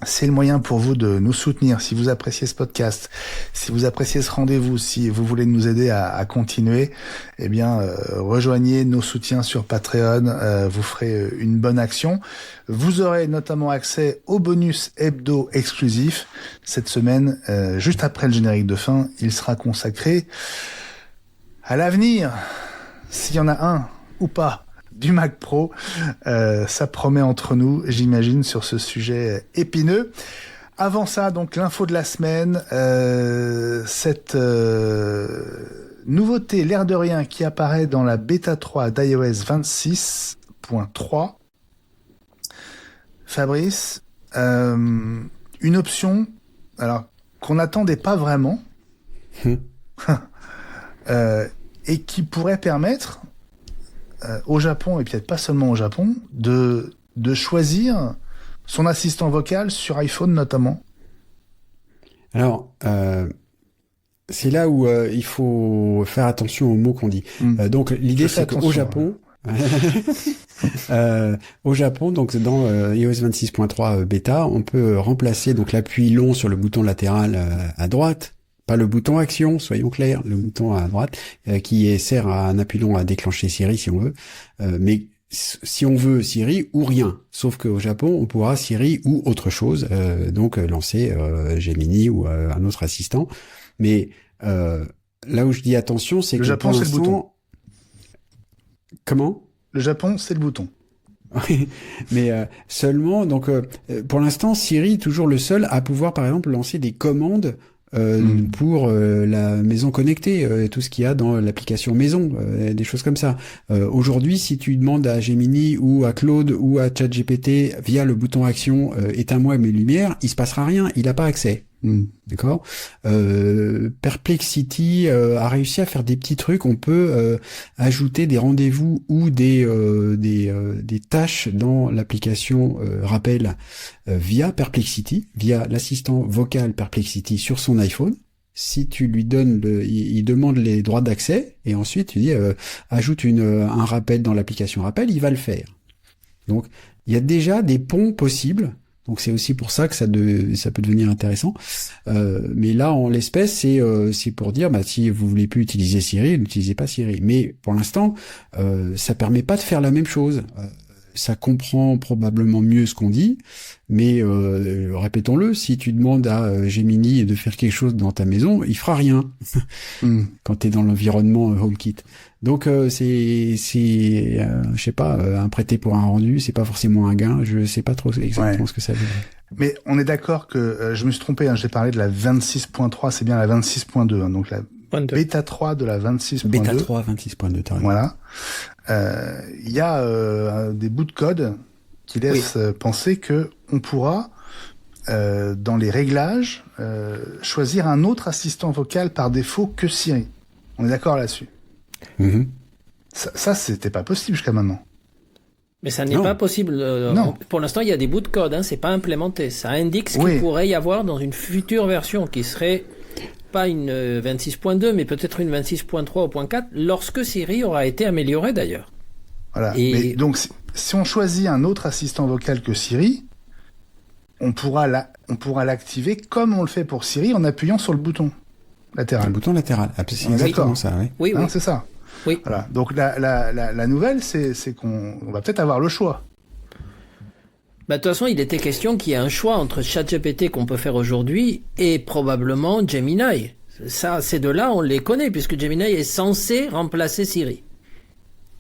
C'est le moyen pour vous de nous soutenir. Si vous appréciez ce podcast, si vous appréciez ce rendez-vous, si vous voulez nous aider à continuer, eh bien, rejoignez nos soutiens sur Patreon. Vous ferez une bonne action. Vous aurez notamment accès au bonus hebdo exclusif. Cette semaine, juste après le générique de fin, il sera consacré à l'avenir. S'il y en a un ou pas du Mac Pro, ça promet entre nous, j'imagine, sur ce sujet épineux. Avant ça, donc l'info de la semaine, cette nouveauté, l'air de rien, qui apparaît dans la bêta 3 d'iOS 26.3. Fabrice, une option, alors qu'on n'attendait pas vraiment. Et qui pourrait permettre au Japon, et peut-être pas seulement au Japon, de choisir son assistant vocal sur iPhone notamment. Alors, c'est là où il faut faire attention aux mots qu'on dit. Donc l'idée c'est qu'au Japon, au Japon, donc dans iOS 26.3 bêta, on peut remplacer donc l'appui long sur le bouton latéral à droite. Pas le bouton action, soyons clairs, le bouton à droite, qui sert à un appui long à déclencher Siri si on veut. Mais si on veut Siri ou rien. Sauf qu'au Japon, on pourra Siri ou autre chose, donc lancer Gemini ou un autre assistant. Mais là où je dis attention, c'est que le Japon, c'est le bouton. Comment ? Le Japon, c'est le bouton. Oui, mais seulement, donc pour l'instant, Siri est toujours le seul à pouvoir, par exemple, lancer des commandes pour la maison connectée, tout ce qu'il y a dans l'application maison, des choses comme ça. Aujourd'hui, si tu demandes à Gemini ou à Claude ou à ChatGPT via le bouton action éteins-moi mes lumières, il se passera rien, il n'a pas accès. D'accord. Perplexity a réussi à faire des petits trucs. On peut ajouter des rendez-vous ou des tâches dans l'application rappel via Perplexity, via l'assistant vocal Perplexity sur son iPhone. Si tu lui donnes il demande les droits d'accès et ensuite tu dis ajoute un rappel dans l'application rappel, il va le faire. Donc il y a déjà des ponts possibles. Donc c'est aussi pour ça que ça peut devenir intéressant. Mais là, en l'espèce, c'est pour dire, si vous voulez plus utiliser Siri, n'utilisez pas Siri. Mais pour l'instant, ça permet pas de faire la même chose. Ça comprend probablement mieux ce qu'on dit, mais répétons-le, si tu demandes à Gemini de faire quelque chose dans ta maison, il fera rien quand tu es dans l'environnement HomeKit. Donc je sais pas, un prêté pour un rendu, c'est pas forcément un gain, je sais pas trop exactement ce que ça veut dire. Mais on est d'accord que je me suis trompé, j'ai parlé de la 26.3, c'est bien la 26.2, donc la bêta 3 de la 26.2. Bêta 3, 26.2, t'as raison. Voilà. Il y a des bouts de code qui laissent penser que on pourra, dans les réglages, choisir un autre assistant vocal par défaut que Siri. On est d'accord là-dessus. Ça, c'était pas possible jusqu'à maintenant. Mais ça n'est pas possible. Non. Pour l'instant, il y a des bouts de code, c'est pas implémenté. Ça indique ce qu'il pourrait y avoir dans une future version qui serait pas une 26.2, mais peut-être une 26.3 ou 0.4, lorsque Siri aura été améliorée d'ailleurs. Voilà. Mais donc, si on choisit un autre assistant vocal que Siri, on pourra l'activer comme on le fait pour Siri en appuyant sur le bouton latéral. Le bouton latéral, c'est exactement ça, oui. Oui. C'est ça. Oui. Voilà. Donc la nouvelle, c'est qu'on va peut-être avoir le choix. De toute façon, il était question qu'il y ait un choix entre ChatGPT qu'on peut faire aujourd'hui et probablement Gemini. Ça, ces deux-là, on les connaît puisque Gemini est censé remplacer Siri.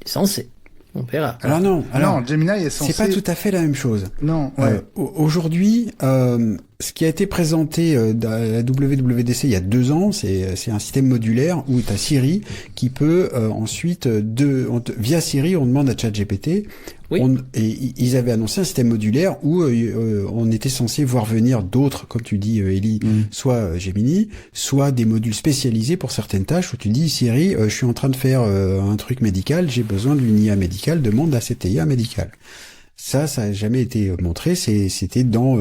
Censé. On verra. Alors, Gemini est censé... C'est pas tout à fait la même chose. Non. Aujourd'hui, ce qui a été présenté à la WWDC il y a 2 ans, c'est un système modulaire où tu as Siri qui peut ensuite, via Siri, on demande à ChatGPT. Et ils avaient annoncé un système modulaire où on était censé voir venir d'autres, comme tu dis, Ellie, soit Gemini, soit des modules spécialisés pour certaines tâches où tu dis Siri, je suis en train de faire un truc médical, j'ai besoin d'une IA médicale, demande à cette IA médicale. Ça n'a jamais été montré. C'était dans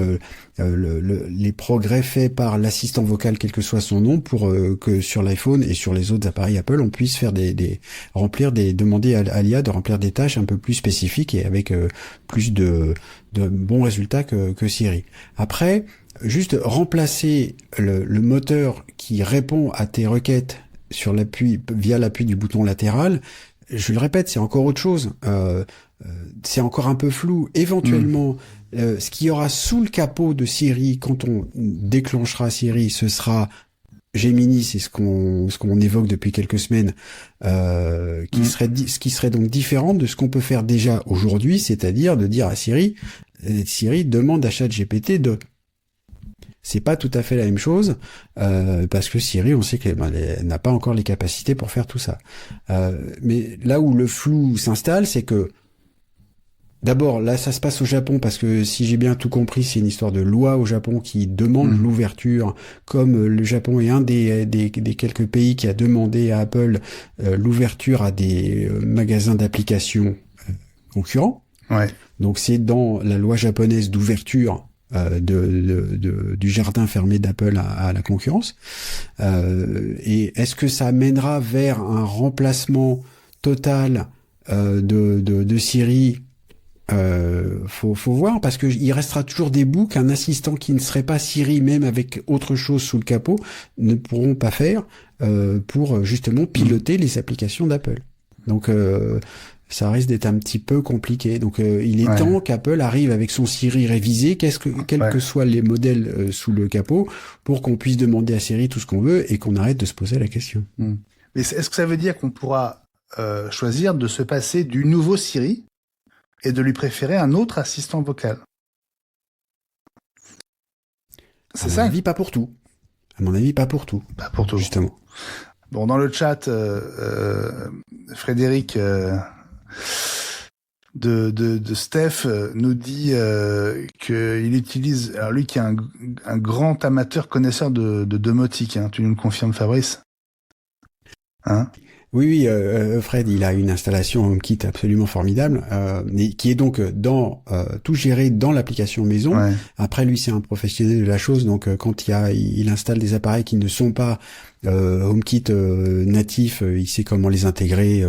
les progrès faits par l'assistant vocal, quel que soit son nom, pour que sur l'iPhone et sur les autres appareils Apple, on puisse faire demander à l'IA de remplir des tâches un peu plus spécifiques et avec plus de bons résultats que Siri. Après, juste remplacer le moteur qui répond à tes requêtes via l'appui du bouton latéral. Je le répète, c'est encore autre chose. C'est encore un peu flou. Éventuellement, ce qu'il y aura sous le capot de Siri quand on déclenchera Siri, ce sera Gemini, c'est ce qu'on évoque depuis quelques semaines, ce qui serait donc différent de ce qu'on peut faire déjà aujourd'hui, c'est-à-dire de dire à Siri demande à ChatGPT de. C'est pas tout à fait la même chose parce que Siri, on sait qu'elle n'a pas encore les capacités pour faire tout ça. Mais là où le flou s'installe, c'est que d'abord, là, ça se passe au Japon parce que si j'ai bien tout compris, c'est une histoire de loi au Japon qui demande l'ouverture, comme le Japon est un des quelques pays qui a demandé à Apple l'ouverture à des magasins d'applications concurrents. Ouais. Donc c'est dans la loi japonaise d'ouverture du jardin fermé d'Apple à la concurrence. Et est-ce que ça mènera vers un remplacement total de Siri? Faut voir parce que il restera toujours des bouts qu'un assistant qui ne serait pas Siri, même avec autre chose sous le capot, ne pourront pas faire pour justement piloter les applications d'Apple. Donc ça risque d'être un petit peu compliqué. Donc il est temps qu'Apple arrive avec son Siri révisé, quels que soient les modèles sous le capot, pour qu'on puisse demander à Siri tout ce qu'on veut et qu'on arrête de se poser la question. Mais est-ce que ça veut dire qu'on pourra choisir de se passer du nouveau Siri et de lui préférer un autre assistant vocal? C'est ça? À mon avis, pas pour tout. Pas pour tout. Justement. Bon, dans le chat, Frédéric de Steph nous dit qu'il utilise, alors lui qui est un grand amateur connaisseur de domotique, hein, tu nous le confirmes, Fabrice? Hein? Oui, Fred, il a une installation HomeKit absolument formidable, qui est donc tout géré dans l'application maison. Ouais. Après, lui, c'est un professionnel de la chose, donc quand il installe des appareils qui ne sont pas HomeKit natifs, il sait comment les intégrer.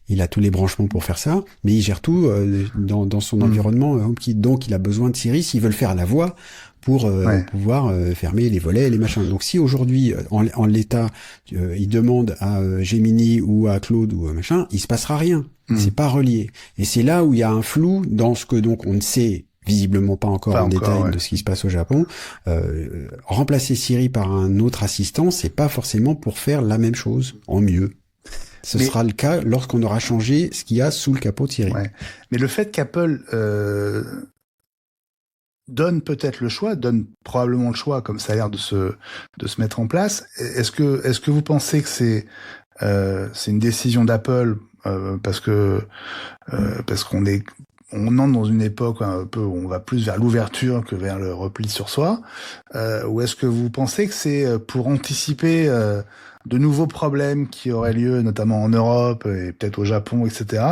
Il a tous les branchements pour faire ça, mais il gère tout dans son environnement HomeKit. Donc, il a besoin de Siri s'il veut le faire à la voix, pour pouvoir fermer les volets et les machins. Donc si aujourd'hui, en l'état, il demande à Gemini ou à Claude ou machin, il se passera rien. C'est pas relié. Et c'est là où il y a un flou dans ce que donc on ne sait visiblement pas encore détail de ce qui se passe au Japon. Remplacer Siri par un autre assistant, c'est pas forcément pour faire la même chose en mieux. Ce sera le cas lorsqu'on aura changé ce qu'il y a sous le capot de Siri. Ouais. Mais le fait qu'Apple donne peut-être le choix, donne probablement le choix, comme ça a l'air de se mettre en place. Est-ce que vous pensez que c'est une décision d'Apple parce qu'on entre dans une époque un peu où on va plus vers l'ouverture que vers le repli sur soi, ou est-ce que vous pensez que c'est pour anticiper de nouveaux problèmes qui auraient lieu, notamment en Europe et peut-être au Japon, etc.,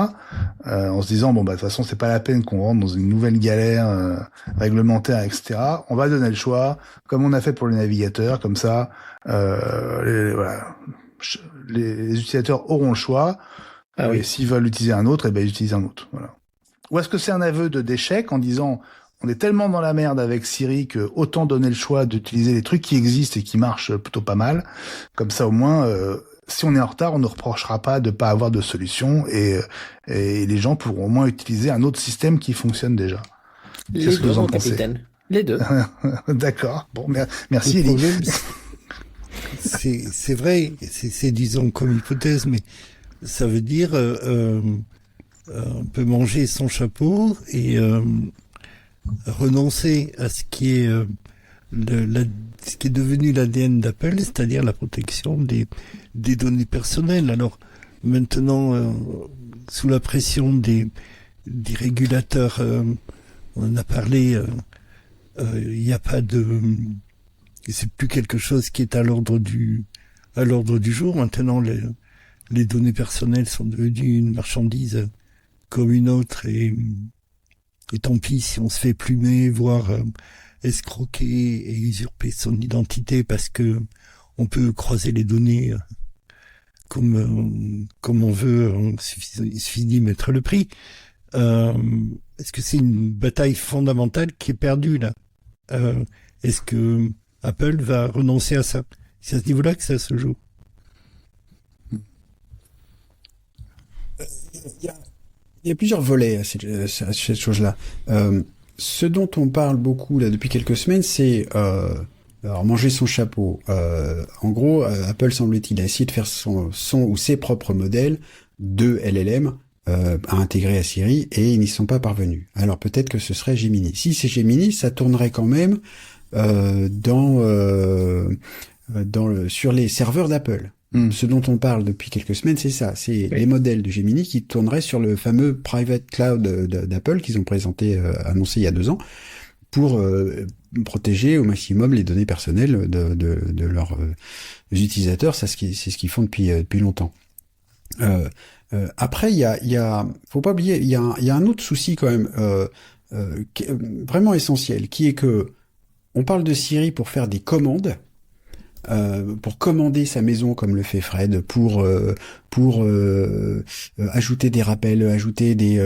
en se disant, bon, bah, de toute façon, c'est pas la peine qu'on rentre dans une nouvelle galère réglementaire, etc. On va donner le choix, comme on a fait pour les navigateurs, comme ça, les utilisateurs auront le choix, et s'ils veulent utiliser un autre, ils utilisent un autre. Voilà. Ou est-ce que c'est un aveu d'échec en disant, on est tellement dans la merde avec Siri que autant donner le choix d'utiliser les trucs qui existent et qui marchent plutôt pas mal. Comme ça, au moins, si on est en retard, on ne reprochera pas de pas avoir de solution et les gens pourront au moins utiliser un autre système qui fonctionne déjà. Les deux, mon capitaine. Les deux. D'accord. Bon, merci, Elie. C'est vrai, c'est disons comme hypothèse, mais ça veut dire on peut manger son chapeau et renoncer à ce qui est ce qui est devenu l'ADN d'Apple, c'est-à-dire la protection des données personnelles. Alors maintenant, sous la pression des régulateurs, on en a parlé, il n'y a pas c'est plus quelque chose qui est à l'ordre du jour. Maintenant, les données personnelles sont devenues une marchandise comme une autre et tant pis si on se fait plumer, voire escroquer et usurper son identité parce que on peut croiser les données comme on veut, il suffit d'y mettre le prix. Est-ce que c'est une bataille fondamentale qui est perdue là? Est-ce que Apple va renoncer à ça? C'est à ce niveau-là que ça se joue. Il y a plusieurs volets à cette chose-là. Ce dont on parle beaucoup là depuis quelques semaines, c'est alors manger son chapeau. En gros, Apple semble-t-il a essayé de faire son ou ses propres modèles de LLM à intégrer à Siri et ils n'y sont pas parvenus. Alors peut-être que ce serait Gemini. Si c'est Gemini, ça tournerait quand même sur les serveurs d'Apple. Ce dont on parle depuis quelques semaines, c'est ça. C'est les modèles de Gemini qui tourneraient sur le fameux private cloud d'Apple qu'ils ont annoncé il y a 2 ans pour protéger au maximum les données personnelles de leurs utilisateurs. Ça, c'est ce qu'ils font depuis longtemps. Après, faut pas oublier, il y a un autre souci quand même vraiment essentiel, qui est que on parle de Siri pour faire des commandes. Pour commander sa maison comme le fait Fred, pour ajouter des rappels, ajouter des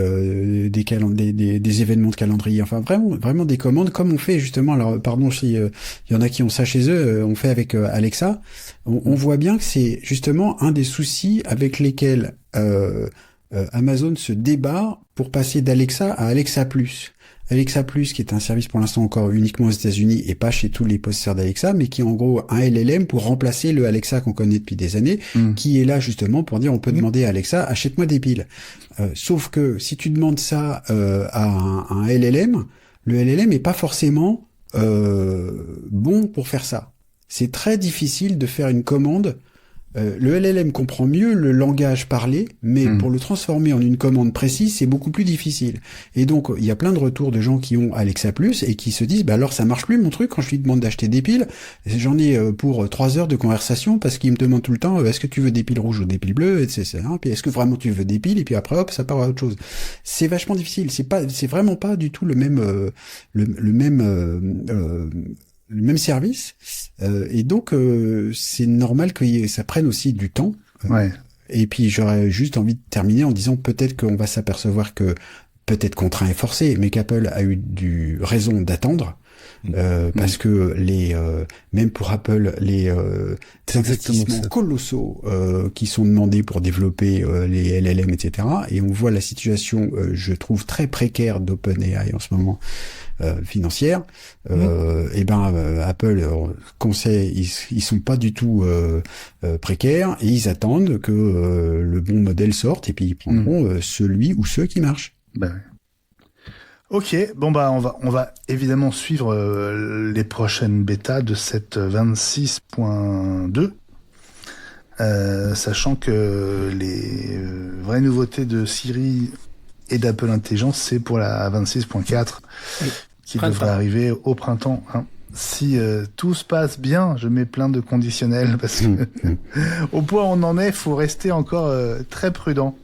événements de calendrier, enfin vraiment des commandes comme on fait justement. Alors pardon si il y en a qui ont ça chez eux, on fait avec Alexa. On voit bien que c'est justement un des soucis avec lesquels Amazon se débat pour passer d'Alexa à Alexa Plus. Alexa Plus, qui est un service pour l'instant encore uniquement aux États-Unis et pas chez tous les possesseurs d'Alexa, mais qui est en gros un LLM pour remplacer le Alexa qu'on connaît depuis des années, qui est là justement pour dire on peut demander à Alexa achète-moi des piles. Sauf que si tu demandes ça à un LLM, le LLM est pas forcément bon pour faire ça. C'est très difficile de faire une commande Le LLM comprend mieux le langage parlé, mais pour le transformer en une commande précise, c'est beaucoup plus difficile. Et donc, il y a plein de retours de gens qui ont Alexa Plus et qui se disent, bah alors ça marche plus mon truc quand je lui demande d'acheter des piles. J'en ai pour 3 heures de conversation parce qu'il me demande tout le temps, est-ce que tu veux des piles rouges ou des piles bleues, etc. Puis est-ce que vraiment tu veux des piles? Et puis après, hop, ça part à autre chose. C'est vachement difficile. C'est vraiment pas du tout le même service, et donc c'est normal que ça prenne aussi du temps. Ouais. Et puis j'aurais juste envie de terminer en disant peut-être qu'on va s'apercevoir que peut-être contraint et forcé, mais qu'Apple a eu du raison d'attendre. Parce que même pour Apple, les investissements colossaux qui sont demandés pour développer les LLM, etc. Et on voit la situation, je trouve, très précaire d'OpenAI en ce moment, financière. Apple conseille, ils sont pas du tout précaires et ils attendent que le bon modèle sorte et puis ils prendront celui ou ceux qui marchent. Ben. Ok, bon bah on va évidemment suivre les prochaines bêtas de cette 26.2, sachant que les vraies nouveautés de Siri et d'Apple Intelligence, c'est pour la 26.4 qui devrait arriver au printemps. Hein. Si tout se passe bien, je mets plein de conditionnels parce que au point où on en est, faut rester encore très prudent.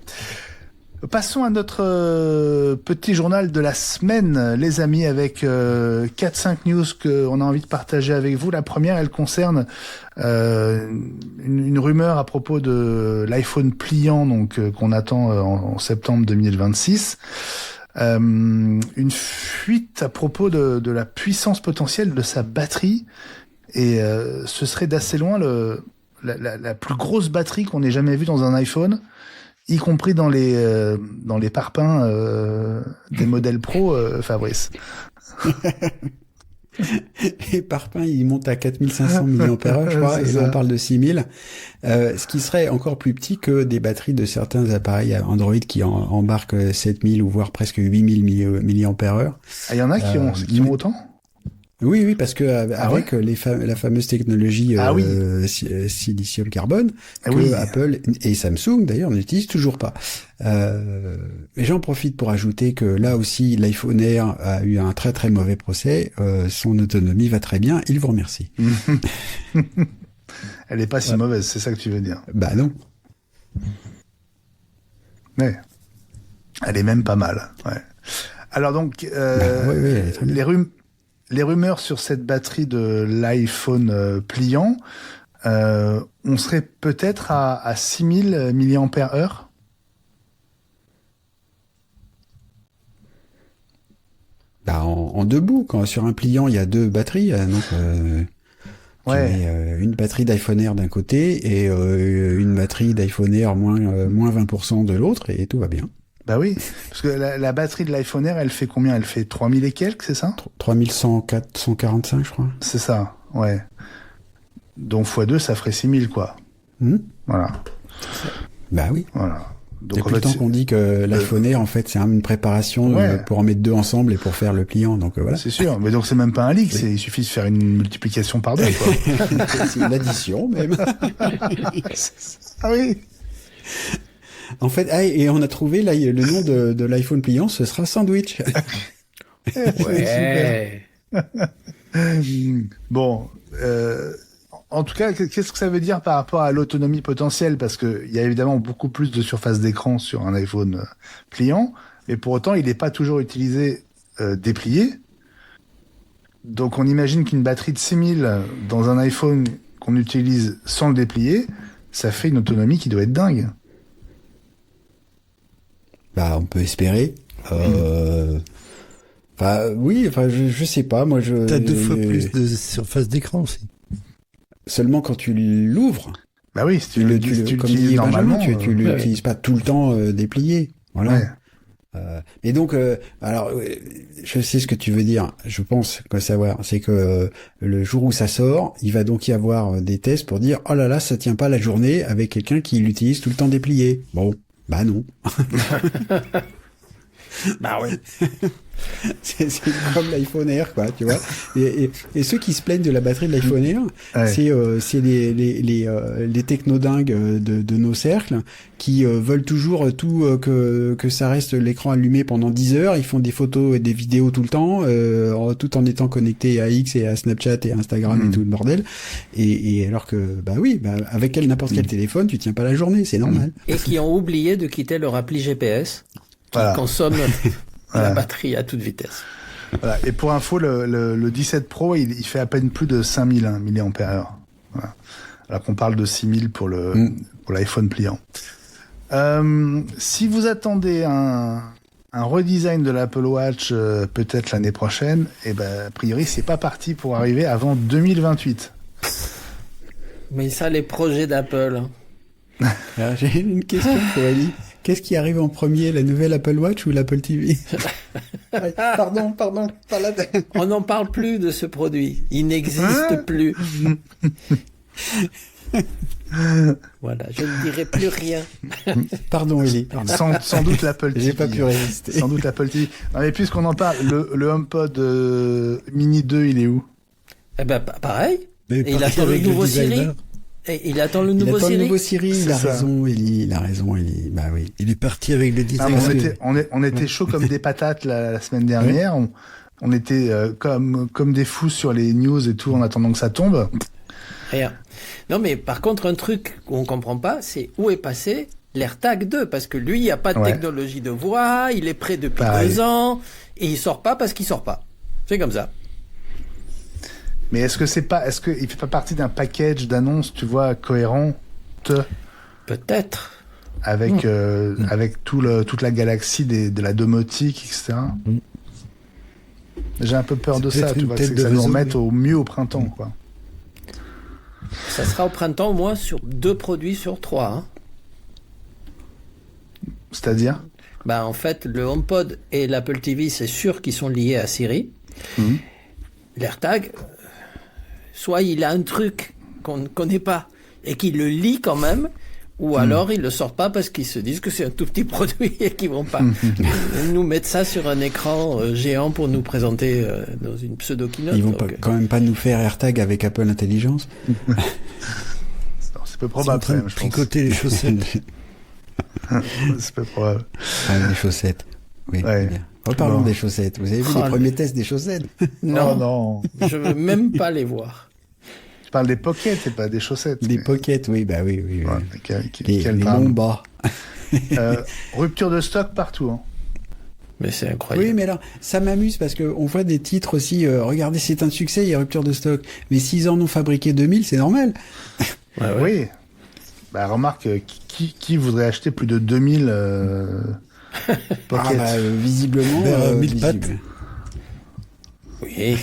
Passons à notre petit journal de la semaine, les amis, avec 4-5 news qu'on a envie de partager avec vous. La première, elle concerne une rumeur à propos de l'iPhone pliant, donc qu'on attend en septembre 2026. Une fuite à propos de la puissance potentielle de sa batterie, et ce serait d'assez loin la plus grosse batterie qu'on ait jamais vue dans un iPhone, y compris dans les parpaings des modèles Pro, Fabrice. Les parpaings, ils montent à 4500 mAh, je crois, et là on parle de 6000. Ce qui serait encore plus petit que des batteries de certains appareils Android qui embarquent 7000 ou voire presque 8000 mAh. Ah, il y en a qui ont autant? Oui, parce que avec la fameuse technologie silicium carbone que Apple et Samsung d'ailleurs n'utilisent toujours pas. Et j'en profite pour ajouter que là aussi l'iPhone Air a eu un très très mauvais procès. Son autonomie va très bien. Il vous remercie. Elle est pas si mauvaise, c'est ça que tu veux dire? Bah non. Mais elle est même pas mal. Ouais. Alors donc les rumeurs sur cette batterie de l'iPhone pliant, on serait peut-être à 6000 mAh. Bah en debout, sur un pliant il y a 2 batteries, donc tu mets une batterie d'iPhone Air d'un côté et une batterie d'iPhone Air moins 20% de l'autre, et tout va bien. Bah oui, parce que la batterie de l'iPhone Air, elle fait combien? Elle fait 3000 et quelques, c'est ça? 3145, je crois. C'est ça, ouais. Donc x2, ça ferait 6000, quoi. Voilà. Bah oui. Voilà. Donc, depuis le temps qu'on dit que l'iPhone Air, en fait, c'est une préparation pour en mettre 2 ensemble et pour faire le pliant, donc voilà. C'est sûr, mais donc c'est même pas un leak, il suffit de faire une multiplication par 2, quoi. C'est une addition, même. Ah oui. En fait, et on a trouvé là le nom de l'iPhone pliant, ce sera Sandwich. Ouais. Bon, en tout cas, qu'est-ce que ça veut dire par rapport à l'autonomie potentielle? Parce que il y a évidemment beaucoup plus de surface d'écran sur un iPhone pliant, mais pour autant, il n'est pas toujours utilisé déplié. Donc, on imagine qu'une batterie de 6000 dans un iPhone qu'on utilise sans le déplier, ça fait une autonomie qui doit être dingue. Bah, on peut espérer. Je sais pas, moi T'as 2 fois plus de surface d'écran aussi. Seulement quand tu l'ouvres. Bah oui, si tu l'utilises normalement, tu l'utilises pas tout le temps déplié. Voilà. Ouais. Et donc, alors, je sais ce que tu veux dire. Je pense que savoir, c'est que le jour où ça sort, il va donc y avoir des tests pour dire, oh là là, ça tient pas la journée avec quelqu'un qui l'utilise tout le temps déplié. Bon. Bah non. Bah ouais. C'est comme l'iPhone Air, quoi, tu vois. Et ceux qui se plaignent de la batterie de l'iPhone Air, c'est les technodingues de nos cercles qui veulent toujours que ça reste l'écran allumé pendant 10 heures. Ils font des photos et des vidéos tout le temps, tout en étant connectés à X et à Snapchat et Instagram et tout le bordel. Et alors que, avec n'importe quel téléphone, tu tiens pas la journée, c'est normal. Et qui ont oublié de quitter leur appli GPS, qui consomme la batterie à toute vitesse. Voilà. Et pour info, le 17 Pro, il fait à peine plus de 5000 mAh. Voilà. Alors qu'on parle de 6000 pour l'iPhone pliant. Si vous attendez un redesign de l'Apple Watch peut-être l'année prochaine, a priori, c'est pas parti pour arriver avant 2028. Mais ça, les projets d'Apple. Alors, j'ai une question pour Ali. Qu'est-ce qui arrive en premier, la nouvelle Apple Watch ou l'Apple TV? Pardon, pas la tête. On n'en parle plus de ce produit. Il n'existe plus. Voilà, je ne dirai plus rien. Pardon, Eli. Sans doute l'Apple TV. J'ai pas pu résister. Sans doute l'Apple TV. Non, mais puisqu'on en parle, le HomePod Mini 2, il est où? Pareil. Il attend le nouveau Siri. Il attend le nouveau Siri. Il a raison, Eli. Bah oui. Il est parti avec le design. On était chaud comme des patates la semaine dernière. On était comme des fous sur les news et tout en attendant que ça tombe. Rien. Non, mais par contre, un truc qu'on comprend pas, c'est où est passé l'AirTag 2, parce que lui, il n'y a pas de technologie de voix, il est prêt depuis 2 ans, et il sort pas parce qu'il sort pas. C'est comme ça. Mais est-ce qu'il fait pas partie d'un package d'annonces, tu vois, cohérent? Peut-être. Avec toute la galaxie de la domotique, etc. J'ai un peu peur de ça, tu vois, c'est que ça nous remette au mieux au printemps, quoi. Ça sera au printemps, au moins, sur 2 produits sur 3. Hein. C'est-à-dire? En fait, le HomePod et l'Apple TV, c'est sûr qu'ils sont liés à Siri. L'AirTag, soit il a un truc qu'on ne connaît pas et qu'il le lit quand même, ou alors ils le sortent pas parce qu'ils se disent que c'est un tout petit produit et qu'ils vont pas nous mettre ça sur un écran géant pour nous présenter dans une pseudo-keynote. Ils vont quand même pas nous faire AirTag avec Apple Intelligence. C'est peu probable. Ils sont en train de tricoter les chaussettes. C'est peu probable. Les chaussettes. Oui. Ouais. Reparlons des chaussettes. Vous avez vu les premiers tests des chaussettes? Non. Je veux même pas les voir. Je parle des pockets, c'est pas des chaussettes. Des pockets, oui. Ouais, les longs bas. Rupture de stock partout. Hein. Mais c'est incroyable. Oui, mais alors, ça m'amuse parce qu'on voit des titres aussi, regardez, c'est un succès, il y a rupture de stock. Mais s'ils en ont fabriqué 2000, c'est normal. Oui. Remarque, qui voudrait acheter plus de 2000 pockets? Visiblement, 1000 pattes. Oui.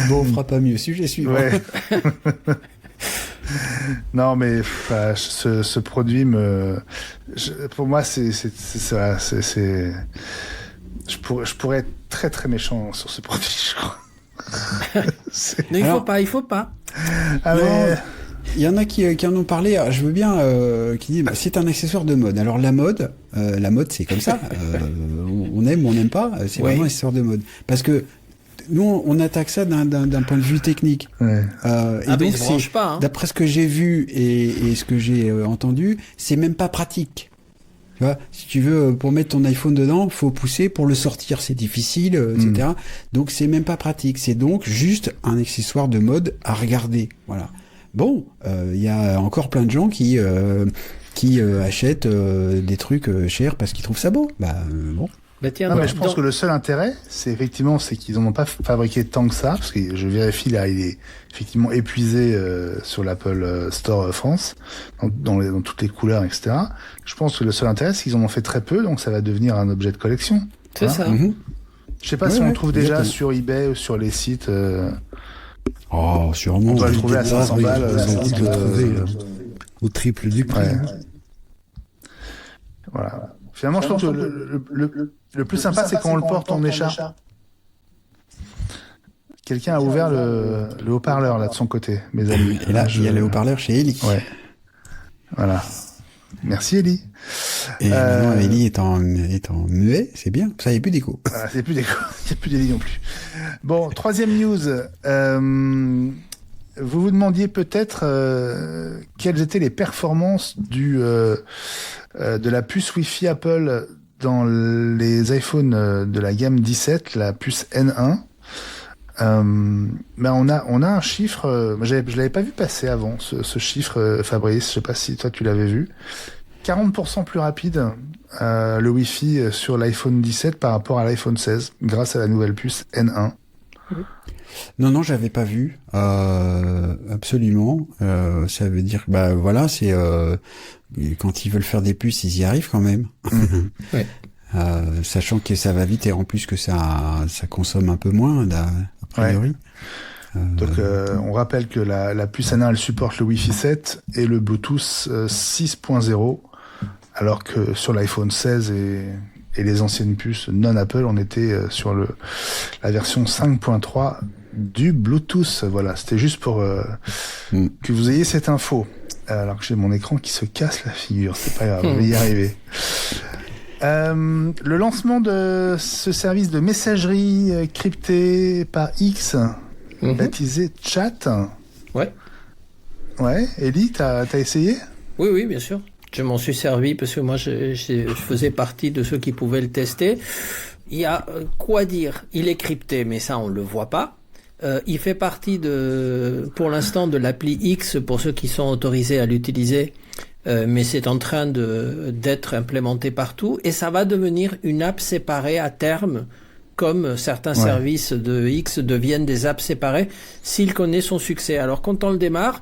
Bon, on fera pas mieux. Sujet suivant. Ouais. Non, mais ce produit pour moi, c'est ça. Je pourrais être très très méchant sur ce produit, je crois. Non, il faut pas. Il y en a qui en ont parlé. Alors, je veux bien qui disent c'est un accessoire de mode. Alors la mode c'est comme ça. On aime ou on n'aime pas. C'est vraiment un accessoire de mode. Parce que nous on attaque ça d'un point de vue technique. Ouais. Et donc pas, hein. D'après ce que j'ai vu et ce que j'ai entendu, c'est même pas pratique. Tu vois, si tu veux, pour mettre ton iPhone dedans, faut pousser, pour le sortir, c'est difficile, etc. Donc c'est même pas pratique. C'est donc juste un accessoire de mode à regarder. Voilà. Bon, y a encore plein de gens qui achètent des trucs chers parce qu'ils trouvent ça beau. Bon. Tiens, mais je pense que le seul intérêt, c'est qu'ils n'en ont pas fabriqué tant que ça, parce que je vérifie là, il est effectivement épuisé sur l'Apple Store France, dans toutes les couleurs, etc. Je pense que le seul intérêt, c'est qu'ils en ont fait très peu, donc ça va devenir un objet de collection. C'est ça. Je sais pas si on le trouve déjà sur eBay ou sur les sites. Sûrement. On doit le trouver à 500 balles. Ils l'ont trouvé au triple du prix. Ouais. Voilà. Finalement, je trouve que le plus sympa, c'est quand on le porte en écharpe. Quelqu'un a ouvert le haut-parleur là de son côté, mes amis. Et là, il y a le haut-parleur chez Eli. Ouais. Voilà. Merci Eli. Et maintenant, Ellie est en muet, c'est bien. Ça, il n'y a plus d'écho. Voilà, c'est plus d'écho. Il n'y a plus d'Ellie non plus. Bon, troisième news. Vous vous demandiez peut-être quelles étaient les performances de la puce Wi-Fi Apple dans les iPhones de la gamme 17, la puce N1. On a un chiffre, je l'avais pas vu passer avant, ce chiffre, Fabrice, je sais pas si toi tu l'avais vu. 40% plus rapide le Wi-Fi sur l'iPhone 17 par rapport à l'iPhone 16, grâce à la nouvelle puce N1. Non, j'avais pas vu. Absolument. Ça veut dire, voilà, c'est quand ils veulent faire des puces, ils y arrivent quand même. Ouais. Sachant que ça va vite et en plus que ça consomme un peu moins, a priori. Ouais. Donc, on rappelle que la puce N1, elle supporte le Wi-Fi 7 et le Bluetooth 6.0, alors que sur l'iPhone 16 et les anciennes puces non Apple, on était sur la version 5.3 du Bluetooth. Voilà, c'était juste pour que vous ayez cette info. Alors que j'ai mon écran qui se casse la figure, c'est pas grave, on va y arriver. Le lancement de ce service de messagerie cryptée par X, baptisé Chat. Ouais. Ouais, Ellie, t'as essayé ? Oui, bien sûr. Je m'en suis servi parce que moi, je faisais partie de ceux qui pouvaient le tester. Il y a quoi dire. Il est crypté, mais ça, on le voit pas. Il fait partie pour l'instant, de l'appli X pour ceux qui sont autorisés à l'utiliser. Mais c'est en train d'être implémenté partout. Et ça va devenir une app séparée à terme, comme certains services de X deviennent des apps séparées, s'il connaît son succès. Alors, quand on le démarre,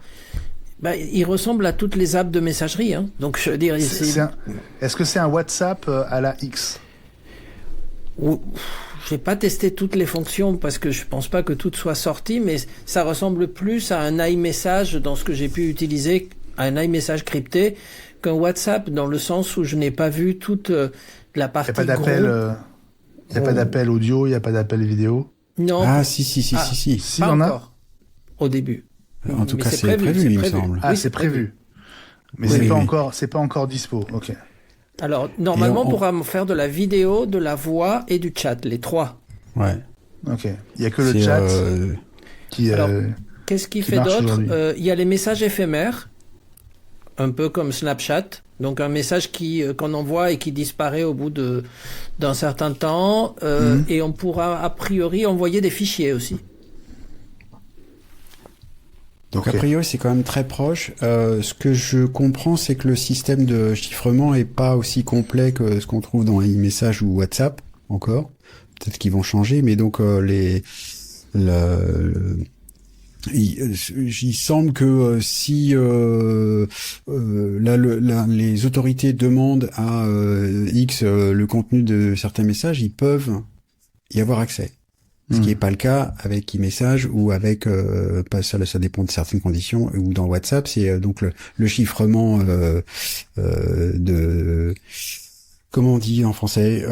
il ressemble à toutes les apps de messagerie, hein. Donc, je veux dire, est-ce que c'est un WhatsApp à la X? J'ai pas testé toutes les fonctions parce que je pense pas que toutes soient sorties, mais ça ressemble plus à un iMessage dans ce que j'ai pu utiliser, à un iMessage crypté, qu'un WhatsApp dans le sens où je n'ai pas vu toute la partie. Il n'y a pas d'appel audio, il n'y a pas d'appel vidéo. Non. Ah si. Si, on a au début. En tout cas, c'est prévu, il me semble. Ah, c'est prévu. Mais c'est pas encore dispo. Ok. Alors, normalement, on pourra faire de la vidéo, de la voix et du chat, les trois. Ouais. Ok. Il n'y a que le chat qui. Alors, qu'est-ce qu'il fait d'autre? Il y a les messages éphémères, un peu comme Snapchat. Donc, un message qu'on envoie et qui disparaît au bout d'un certain temps. Et on pourra, a priori, envoyer des fichiers aussi. Donc a priori c'est quand même très proche. Ce que je comprends, c'est que le système de chiffrement est pas aussi complet que ce qu'on trouve dans iMessage ou WhatsApp encore. Peut-être qu'ils vont changer, mais donc il semble que si les autorités demandent à X le contenu de certains messages, ils peuvent y avoir accès. Ce qui n'est pas le cas avec iMessage ou avec ça dépend de certaines conditions, ou dans WhatsApp, c'est donc le chiffrement de comment on dit en français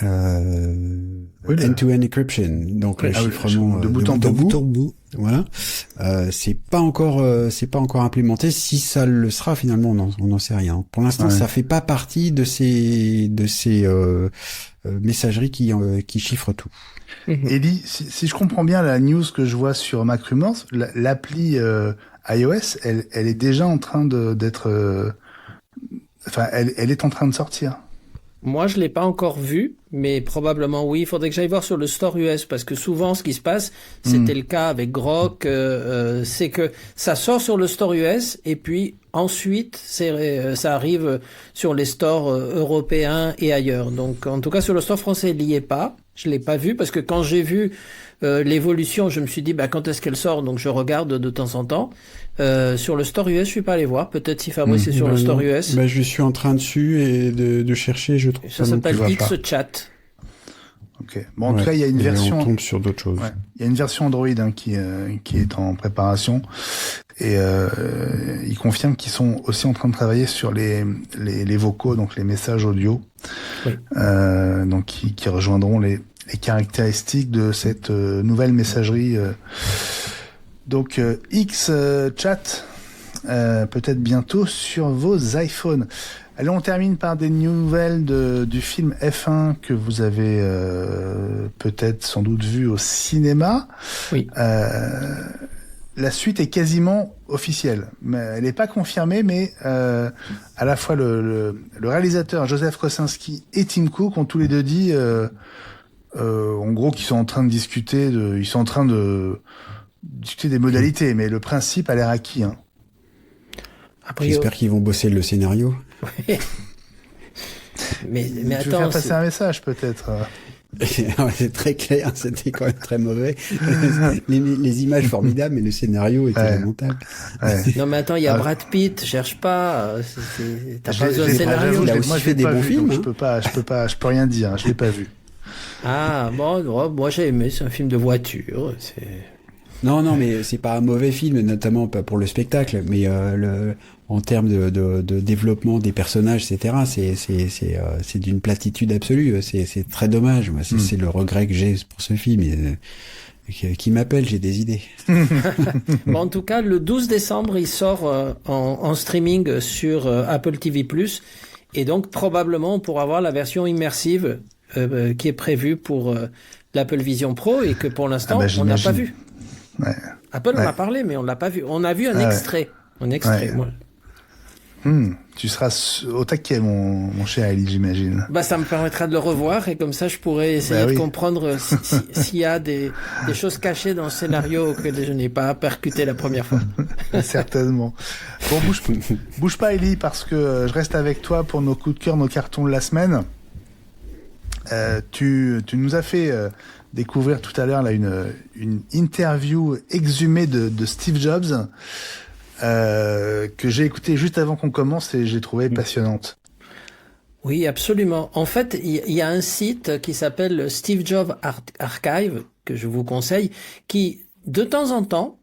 end-to-end encryption, donc le chiffrement de bout en bout. Voilà. C'est pas encore implémenté. Si ça le sera finalement, on n'en sait rien. Pour l'instant, ça fait pas partie de ces messageries qui chiffrent tout. Ellie, si je comprends bien la news que je vois sur Mac Rumors, l'appli iOS, elle est déjà en train d'être, elle est en train de sortir. Moi, je l'ai pas encore vu, mais probablement oui. Il faudrait que j'aille voir sur le store US parce que souvent, ce qui se passe, c'était le cas avec Grok, c'est que ça sort sur le store US et puis ensuite, ça arrive sur les stores européens et ailleurs. Donc, en tout cas, sur le store français, il n'y est pas. Je l'ai pas vu parce que quand j'ai vu l'évolution, je me suis dit quand est-ce qu'elle sort, donc je regarde de temps en temps. Sur le store US, je suis pas allé voir. Peut-être si Fabrice est sur le store US. Je suis en train dessus et de chercher. Je trouve ça s'appelle X-Chat. Ok. Bon, en tout cas, il y a une version. On tombe sur d'autres choses. Ouais. Il y a une version Android qui est en préparation et ils confirment qu'ils sont aussi en train de travailler sur les vocaux, donc les messages audio, donc qui rejoindront les caractéristiques de cette nouvelle messagerie. Donc X-Chat peut-être bientôt sur vos iPhones. Allez, on termine par des nouvelles du film F1 que vous avez peut-être sans doute vu au cinéma. Oui. La suite est quasiment officielle, mais elle n'est pas confirmée, mais à la fois le réalisateur Joseph Kosinski et Tim Cook ont tous les deux dit, en gros, qu'ils sont en train de discuter, discuter des modalités, mais le principe a l'air acquis. Hein. J'espère qu'ils vont bosser le scénario. mais tu attends, veux faire passer un message peut-être. C'est très clair, c'était quand même très mauvais. Les images formidables, mais le scénario était lamentable. Ouais. Non mais attends, il y a Brad Pitt, cherche pas. T'as pas besoin de scénario. Il a aussi fait des bons films. Je peux rien dire. Je l'ai pas vu. Ah bon, moi j'ai aimé. C'est un film de voiture. Non, mais c'est pas un mauvais film, notamment pas pour le spectacle, mais en termes de développement des personnages, etc. C'est d'une platitude absolue. C'est très dommage. Moi, c'est le regret que j'ai pour ce film. Qui m'appelle, j'ai des idées. Bon, en tout cas, le 12 décembre, il sort en streaming sur Apple TV+, et donc probablement on pourra voir la version immersive qui est prévue pour l'Apple Vision Pro et que pour l'instant on n'a pas vu. Ouais. Apple en a parlé, mais on l'a pas vu. On a vu un extrait. Un extrait. Ouais. Tu seras au taquet, mon cher Ali, j'imagine. Bah, ça me permettra de le revoir et comme ça, je pourrais essayer de comprendre s'il y a des choses cachées dans le scénario que je n'ai pas percuté la première fois. Certainement. Bon, bouge pas, Ali, parce que je reste avec toi pour nos coups de cœur, nos cartons de la semaine. Tu nous as fait découvrir tout à l'heure là une interview exhumée de Steve Jobs que j'ai écoutée juste avant qu'on commence et j'ai trouvé passionnante. Oui, absolument. En fait, il y a un site qui s'appelle Steve Jobs Archive que je vous conseille, qui de temps en temps,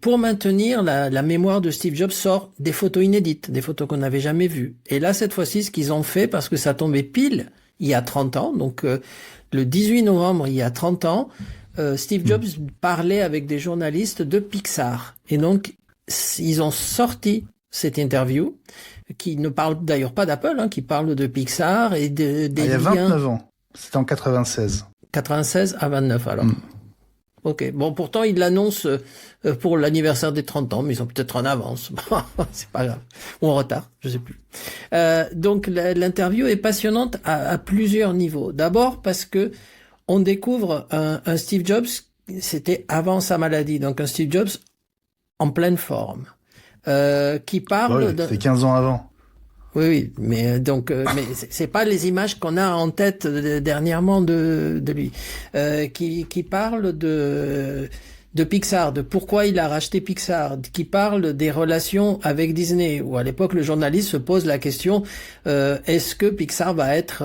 pour maintenir la mémoire de Steve Jobs, sort des photos inédites, des photos qu'on n'avait jamais vues. Et là, cette fois-ci, ce qu'ils ont fait, parce que ça tombait pile il y a 30 ans, donc le 18 novembre, il y a 30 ans, Steve Jobs parlait avec des journalistes de Pixar. Et donc, ils ont sorti cette interview, qui ne parle d'ailleurs pas d'Apple, qui parle de Pixar et des liens... Il y a 29 ans. C'était en 96. 96 à 29, alors. Ok. Bon, pourtant, ils l'annoncent pour l'anniversaire des 30 ans, mais ils sont peut-être en avance. C'est pas grave. Ou en retard, je sais plus. Donc, l'interview est passionnante à plusieurs niveaux. D'abord parce que on découvre un Steve Jobs, c'était avant sa maladie, donc un Steve Jobs en pleine forme, qui parle c'est 15 ans avant. Oui, mais donc, mais c'est pas les images qu'on a en tête dernièrement de lui, qui parle de Pixar, de pourquoi il a racheté Pixar, qui parle des relations avec Disney, où à l'époque le journaliste se pose la question, est-ce que Pixar va être...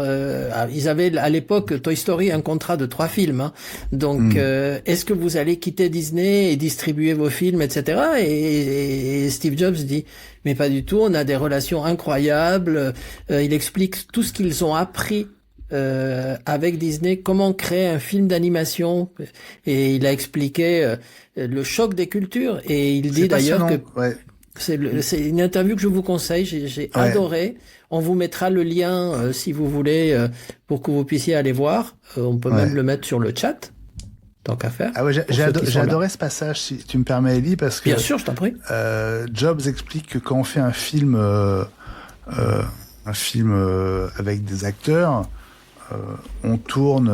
ils avaient à l'époque Toy Story un contrat de 3 films, donc est-ce que vous allez quitter Disney et distribuer vos films, etc. Et Steve Jobs dit, mais pas du tout, on a des relations incroyables, il explique tout ce qu'ils ont appris avec Disney, comment créer un film d'animation, et il a expliqué le choc des cultures, et il dit d'ailleurs que c'est une interview que je vous conseille, j'ai adoré. On vous mettra le lien si vous voulez pour que vous puissiez aller voir. On peut même le mettre sur le chat, tant qu'à faire. Ah ouais, j'ai adoré ce passage, si tu me permets, Elie, parce que bien sûr, je t'en prie. Jobs explique que quand on fait un film avec des acteurs, on tourne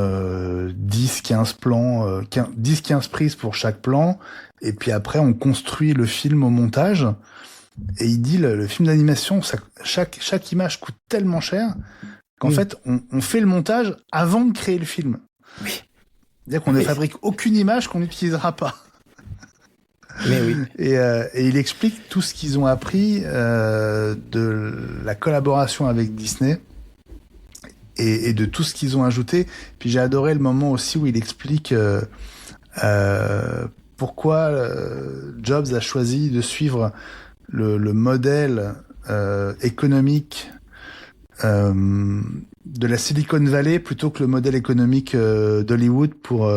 10-15 plans, 10-15 prises pour chaque plan, et puis après on construit le film au montage. Et il dit le film d'animation, chaque image coûte tellement cher qu'en fait on fait le montage avant de créer le film. Oui. C'est-à-dire qu'on ne fabrique aucune image qu'on n'utilisera pas. Mais oui. Et il explique tout ce qu'ils ont appris de la collaboration avec Disney. Et de tout ce qu'ils ont ajouté. Puis j'ai adoré le moment aussi où il explique pourquoi Jobs a choisi de suivre le modèle économique de la Silicon Valley plutôt que le modèle économique d'Hollywood pour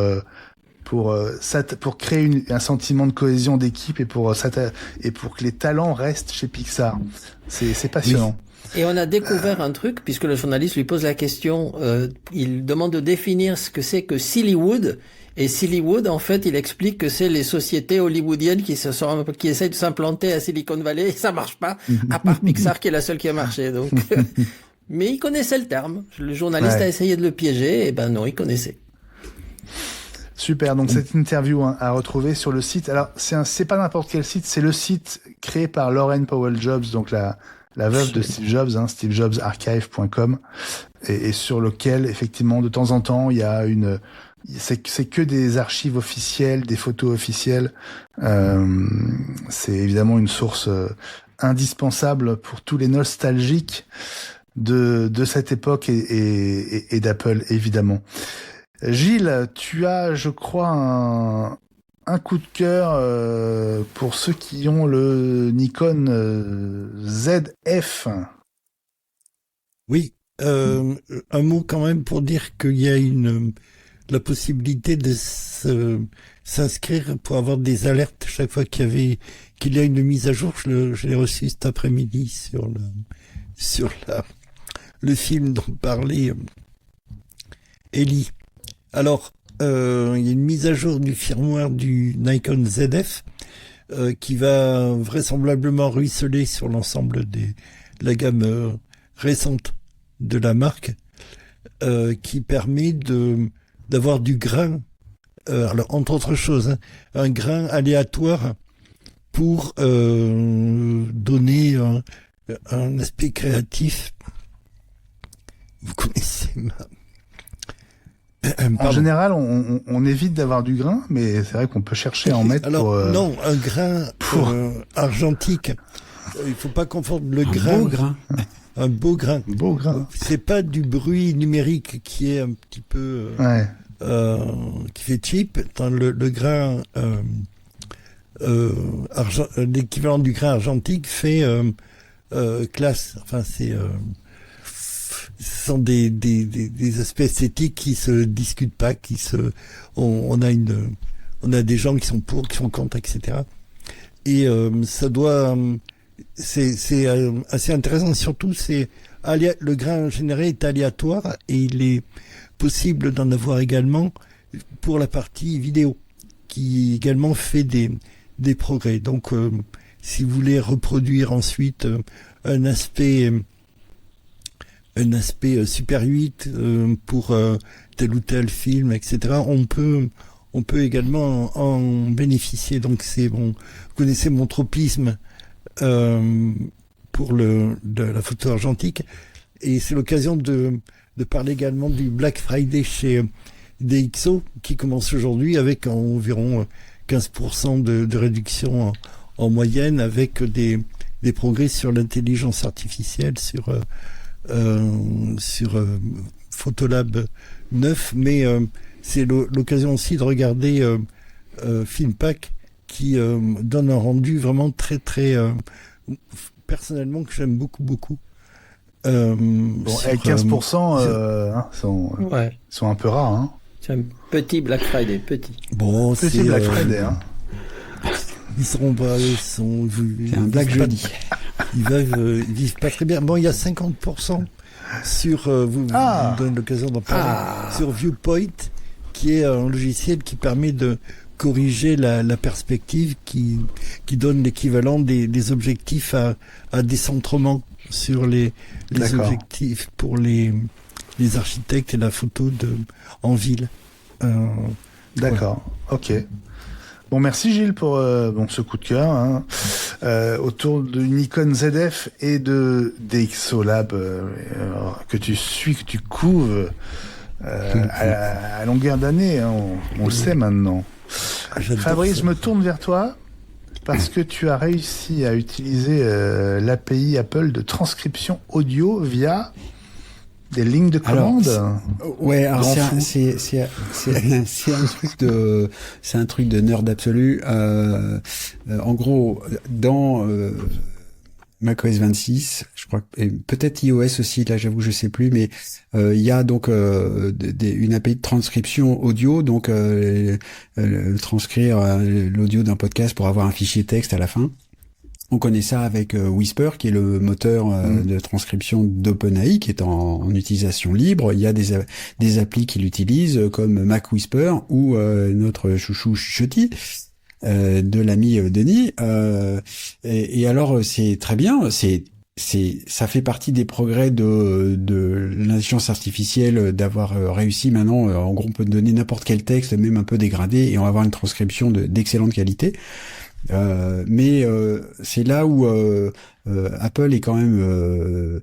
créer un sentiment de cohésion d'équipe et pour que les talents restent chez Pixar. C'est passionnant. Et on a découvert un truc, puisque le journaliste lui pose la question, il demande de définir ce que c'est que Sillywood. Et Sillywood, en fait, il explique que c'est les sociétés hollywoodiennes qui essayent de s'implanter à Silicon Valley, et ça marche pas, à part Pixar qui est la seule qui a marché. Donc, mais il connaissait le terme. Le journaliste a essayé de le piéger, et ben non, il connaissait. Super, donc cette interview à retrouver sur le site. Alors, c'est pas n'importe quel site, c'est le site créé par Lauren Powell Jobs, donc la veuve de Steve Jobs, stevejobsarchive.com, et sur lequel, effectivement, de temps en temps, il y a c'est que des archives officielles, des photos officielles. C'est évidemment une source indispensable pour tous les nostalgiques de cette époque et d'Apple, évidemment. Gilles, tu as, je crois, un coup de cœur pour ceux qui ont le Nikon ZF. Oui, un mot quand même pour dire qu'il y a la possibilité de s'inscrire pour avoir des alertes chaque fois qu'il y a une mise à jour. Je l'ai reçu cet après-midi sur le film dont parlait Ellie. Alors, il y a une mise à jour du firmware du Nikon ZF qui va vraisemblablement ruisseler sur l'ensemble de la gamme récente de la marque, qui permet d'avoir du grain, alors entre autres choses, un grain aléatoire pour donner un aspect créatif. Vous connaissez En général, on évite d'avoir du grain, mais c'est vrai qu'on peut chercher à en mettre. Alors, non, un grain argentique. Il faut pas confondre le grain. Beau grain. Un beau grain. Beau grain. C'est pas du bruit numérique qui est un petit peu qui fait cheap. Dans le grain l'équivalent du grain argentique fait classe. Enfin, ce sont des aspects esthétiques qui se discutent pas, on a des gens qui sont pour, qui sont contre, etc. Et c'est assez intéressant. Surtout, le grain généré est aléatoire et il est possible d'en avoir également pour la partie vidéo, qui également fait des progrès. Donc, si vous voulez reproduire ensuite un aspect Super 8 pour tel ou tel film, etc. On peut également en bénéficier. Donc vous connaissez mon tropisme pour de la photo argentique, et c'est l'occasion de parler également du Black Friday chez DxO qui commence aujourd'hui avec environ 15% de réduction en moyenne, avec des progrès sur l'intelligence artificielle, sur Photolab 9, mais c'est l'occasion aussi de regarder Filmpack qui donne un rendu vraiment très très personnellement que j'aime beaucoup. Avec 15%, sont un peu rares. Hein. C'est un petit Black Friday, petit. Bon, petit Black Friday. Hein. Ils seront pas, c'est un Black Jeudi. Ils vivent pas très bien. Bon, il y a 50% sur, vous donne l'occasion d'en parler, sur Viewpoint, qui est un logiciel qui permet de corriger la perspective, qui donne l'équivalent des objectifs à décentrement sur les objectifs pour les architectes et la photo en ville. D'accord, ok. Bon, merci Gilles pour ce coup de cœur hein, autour de Nikon ZF et de DxO Lab que tu suis, que tu couves à longueur d'année. Hein, on le sait maintenant. Fabrice, je me tourne vers toi parce que tu as réussi à utiliser l'API Apple de transcription audio via des lignes de commande. Alors c'est un truc de nerd absolu. En gros, dans macOS 26, je crois, et peut-être iOS aussi, là j'avoue je sais plus, mais il y a donc une API de transcription audio, donc transcrire l'audio d'un podcast pour avoir un fichier texte à la fin. On connaît ça avec Whisper, qui est le moteur de transcription d'OpenAI, qui est en utilisation libre. Il y a des applis qui l'utilisent, comme Mac Whisper ou notre chouchou chuchotis de l'ami Denis. Et alors, c'est très bien. Ça fait partie des progrès de l'intelligence artificielle d'avoir réussi maintenant. En gros, on peut donner n'importe quel texte, même un peu dégradé, et on va avoir une transcription d'excellente qualité. Mais c'est là où Apple est quand même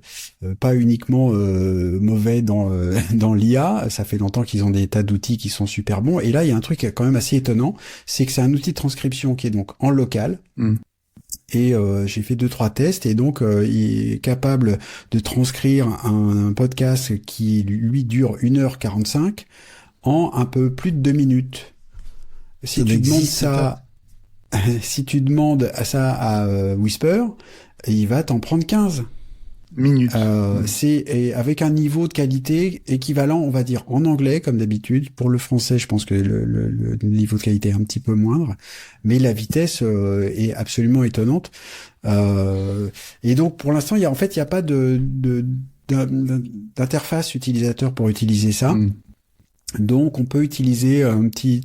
pas uniquement mauvais dans l'IA. Ça fait longtemps qu'ils ont des tas d'outils qui sont super bons. Et là, il y a un truc quand même assez étonnant, c'est que c'est un outil de transcription qui est donc en local. Et j'ai fait 2-3 tests, et donc il est capable de transcrire un podcast qui lui dure 1h45 en un peu plus de 2 minutes. Si tu demandes ça... Si tu demandes ça à Whisper, il va t'en prendre 15 minutes. C'est avec un niveau de qualité équivalent, on va dire, en anglais, comme d'habitude. Pour le français, je pense que le niveau de qualité est un petit peu moindre, mais la vitesse est absolument étonnante. Et donc, pour l'instant, il y a pas d'interface utilisateur pour utiliser ça. Donc, on peut utiliser un petit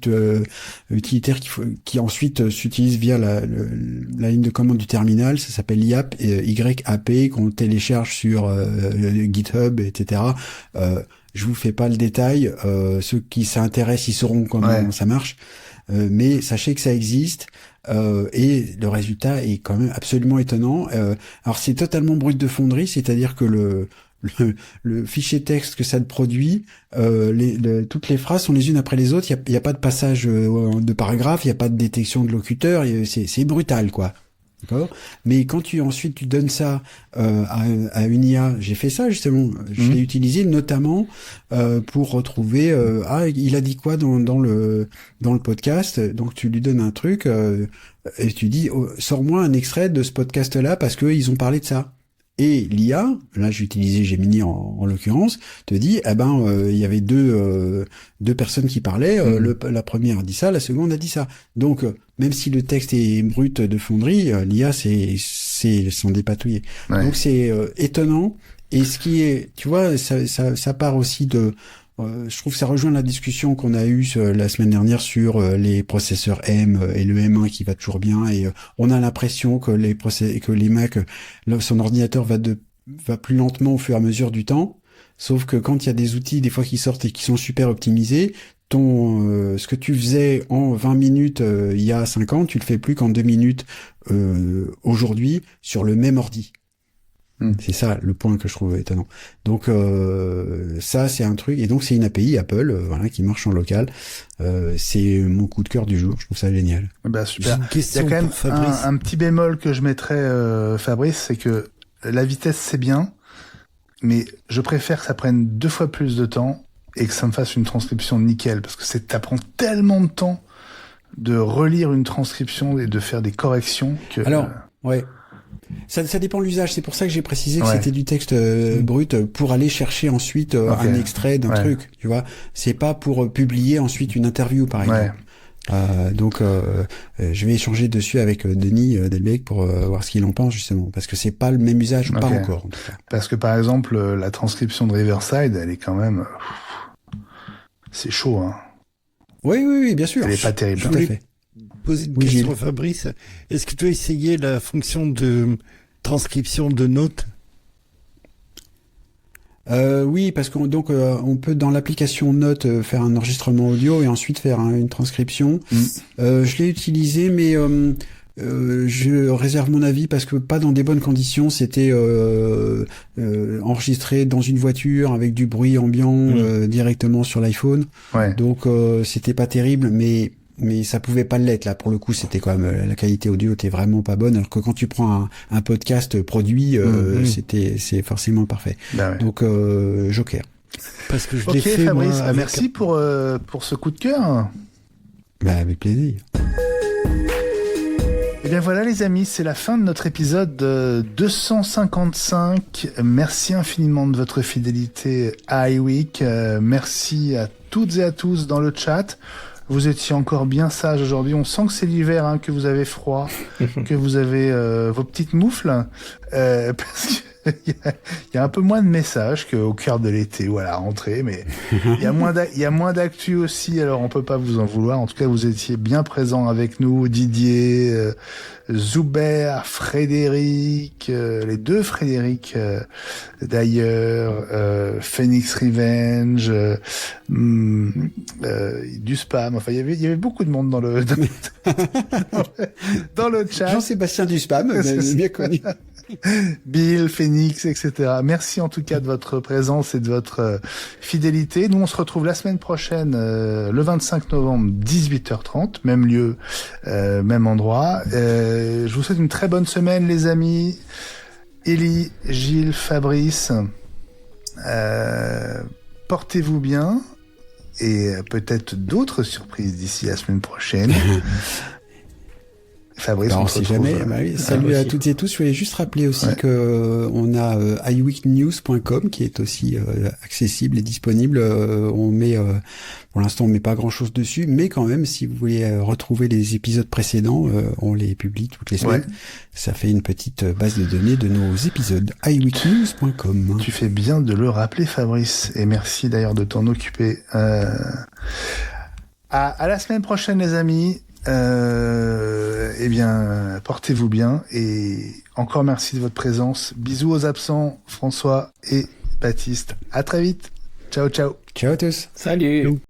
utilitaire qui ensuite s'utilise via la ligne de commande du terminal. Ça s'appelle YAP, YAP, qu'on télécharge sur GitHub, etc. Je vous fais pas le détail. Ceux qui s'intéressent, ils sauront comment ça marche. Mais sachez que ça existe. Et le résultat est quand même absolument étonnant. Alors, c'est totalement brut de fonderie, c'est-à-dire que le fichier texte que ça te produit, toutes les phrases sont les unes après les autres. Il y a pas de passage de paragraphe, il y a pas de détection de locuteur. C'est brutal, quoi. D'accord. Mais quand tu donnes ça à une IA, j'ai fait ça justement. Je l'ai utilisé notamment pour retrouver il a dit quoi dans le podcast. Donc tu lui donnes un truc et tu dis sors-moi un extrait de ce podcast-là parce que ils ont parlé de ça. Et l'IA, là j'ai utilisé Gemini en l'occurrence, te dit il y avait deux personnes qui parlaient, la première a dit ça, la seconde a dit ça. Donc même si le texte est brut de fonderie, l'IA c'est s'en dépatouiller. Ouais. Donc c'est étonnant, et ce qui est, tu vois, ça part aussi de je trouve que ça rejoint la discussion qu'on a eue la semaine dernière sur les processeurs M et le M1 qui va toujours bien, et on a l'impression que les Mac, son ordinateur va plus lentement au fur et à mesure du temps, sauf que quand il y a des outils des fois qui sortent et qui sont super optimisés, ce que tu faisais en 20 minutes il y a 5 ans, tu le fais plus qu'en 2 minutes aujourd'hui sur le même ordi. C'est ça le point que je trouve étonnant. Donc ça c'est un truc, et donc c'est une API Apple qui marche en local. C'est mon coup de cœur du jour, je trouve ça génial. Bah super. Il y a quand même un petit bémol que je mettrais, Fabrice, c'est que la vitesse c'est bien, mais je préfère que ça prenne 2 fois plus de temps et que ça me fasse une transcription nickel, parce que ça prend tellement de temps de relire une transcription et de faire des corrections que... Alors, ouais. Ça dépend de l'usage. C'est pour ça que j'ai précisé que c'était du texte brut pour aller chercher ensuite un extrait d'un truc. Tu vois, c'est pas pour publier ensuite une interview, par exemple. Donc, je vais échanger dessus avec Denis Delbecq pour voir ce qu'il en pense justement, parce que c'est pas le même usage, pas encore. En tout cas. Parce que par exemple, la transcription de Riverside, elle est quand même, c'est chaud, hein. Oui, bien sûr. Elle est pas terrible. Tout à fait. Poser une question à Fabrice. Est-ce que tu as essayé la fonction de transcription de notes? Oui, parce qu'on on peut dans l'application Notes faire un enregistrement audio et ensuite faire une transcription. Je l'ai utilisé, mais je réserve mon avis parce que pas dans des bonnes conditions. C'était enregistré dans une voiture avec du bruit ambiant directement sur l'iPhone. Donc c'était pas terrible, mais ça pouvait pas l'être là. Pour le coup, c'était quand même, la qualité audio était vraiment pas bonne, alors que quand tu prends un podcast produit, c'est forcément parfait. Donc Joker. Parce que je l'ai fait, Fabrice, moi, merci pour ce coup de cœur. Avec plaisir. Et bien voilà les amis, c'est la fin de notre épisode 255. Merci infiniment de votre fidélité à iWeek. Merci à toutes et à tous dans le chat. Vous étiez encore bien sage aujourd'hui. On sent que c'est l'hiver, hein, que vous avez froid, que vous avez vos petites moufles, parce que il y a un peu moins de messages qu'au cœur de l'été ou à la rentrée, mais il y a moins d'actu aussi, alors on peut pas vous en vouloir. En tout cas, vous étiez bien présents avec nous, Didier, Zoubert, Frédéric, les deux Frédéric d'ailleurs, Phoenix Revenge, du spam. Enfin, il y avait beaucoup de monde dans le dans le chat. Jean-Sébastien du spam, bien connu. Bill, Phoenix, etc. Merci en tout cas de votre présence et de votre fidélité. Nous, on se retrouve la semaine prochaine, le 25 novembre, 18h30, même lieu, même endroit. Je vous souhaite une très bonne semaine, les amis. Élie, Gilles, Fabrice, portez-vous bien et peut-être d'autres surprises d'ici la semaine prochaine. Fabrice, on sait jamais. Oui. Salut à toutes et tous. Je voulais juste rappeler aussi que on a iweeknews.com qui est aussi accessible et disponible. On met, pour l'instant, on met pas grand-chose dessus, mais quand même, si vous voulez retrouver les épisodes précédents, on les publie toutes les semaines. Ouais. Ça fait une petite base de données de nos épisodes. iweeknews.com. Tu fais bien de le rappeler, Fabrice, et merci d'ailleurs de t'en occuper. À la semaine prochaine, les amis. Eh bien, portez-vous bien et encore merci de votre présence. Bisous aux absents, François et Baptiste. À très vite. Ciao, ciao. Ciao à tous. Salut.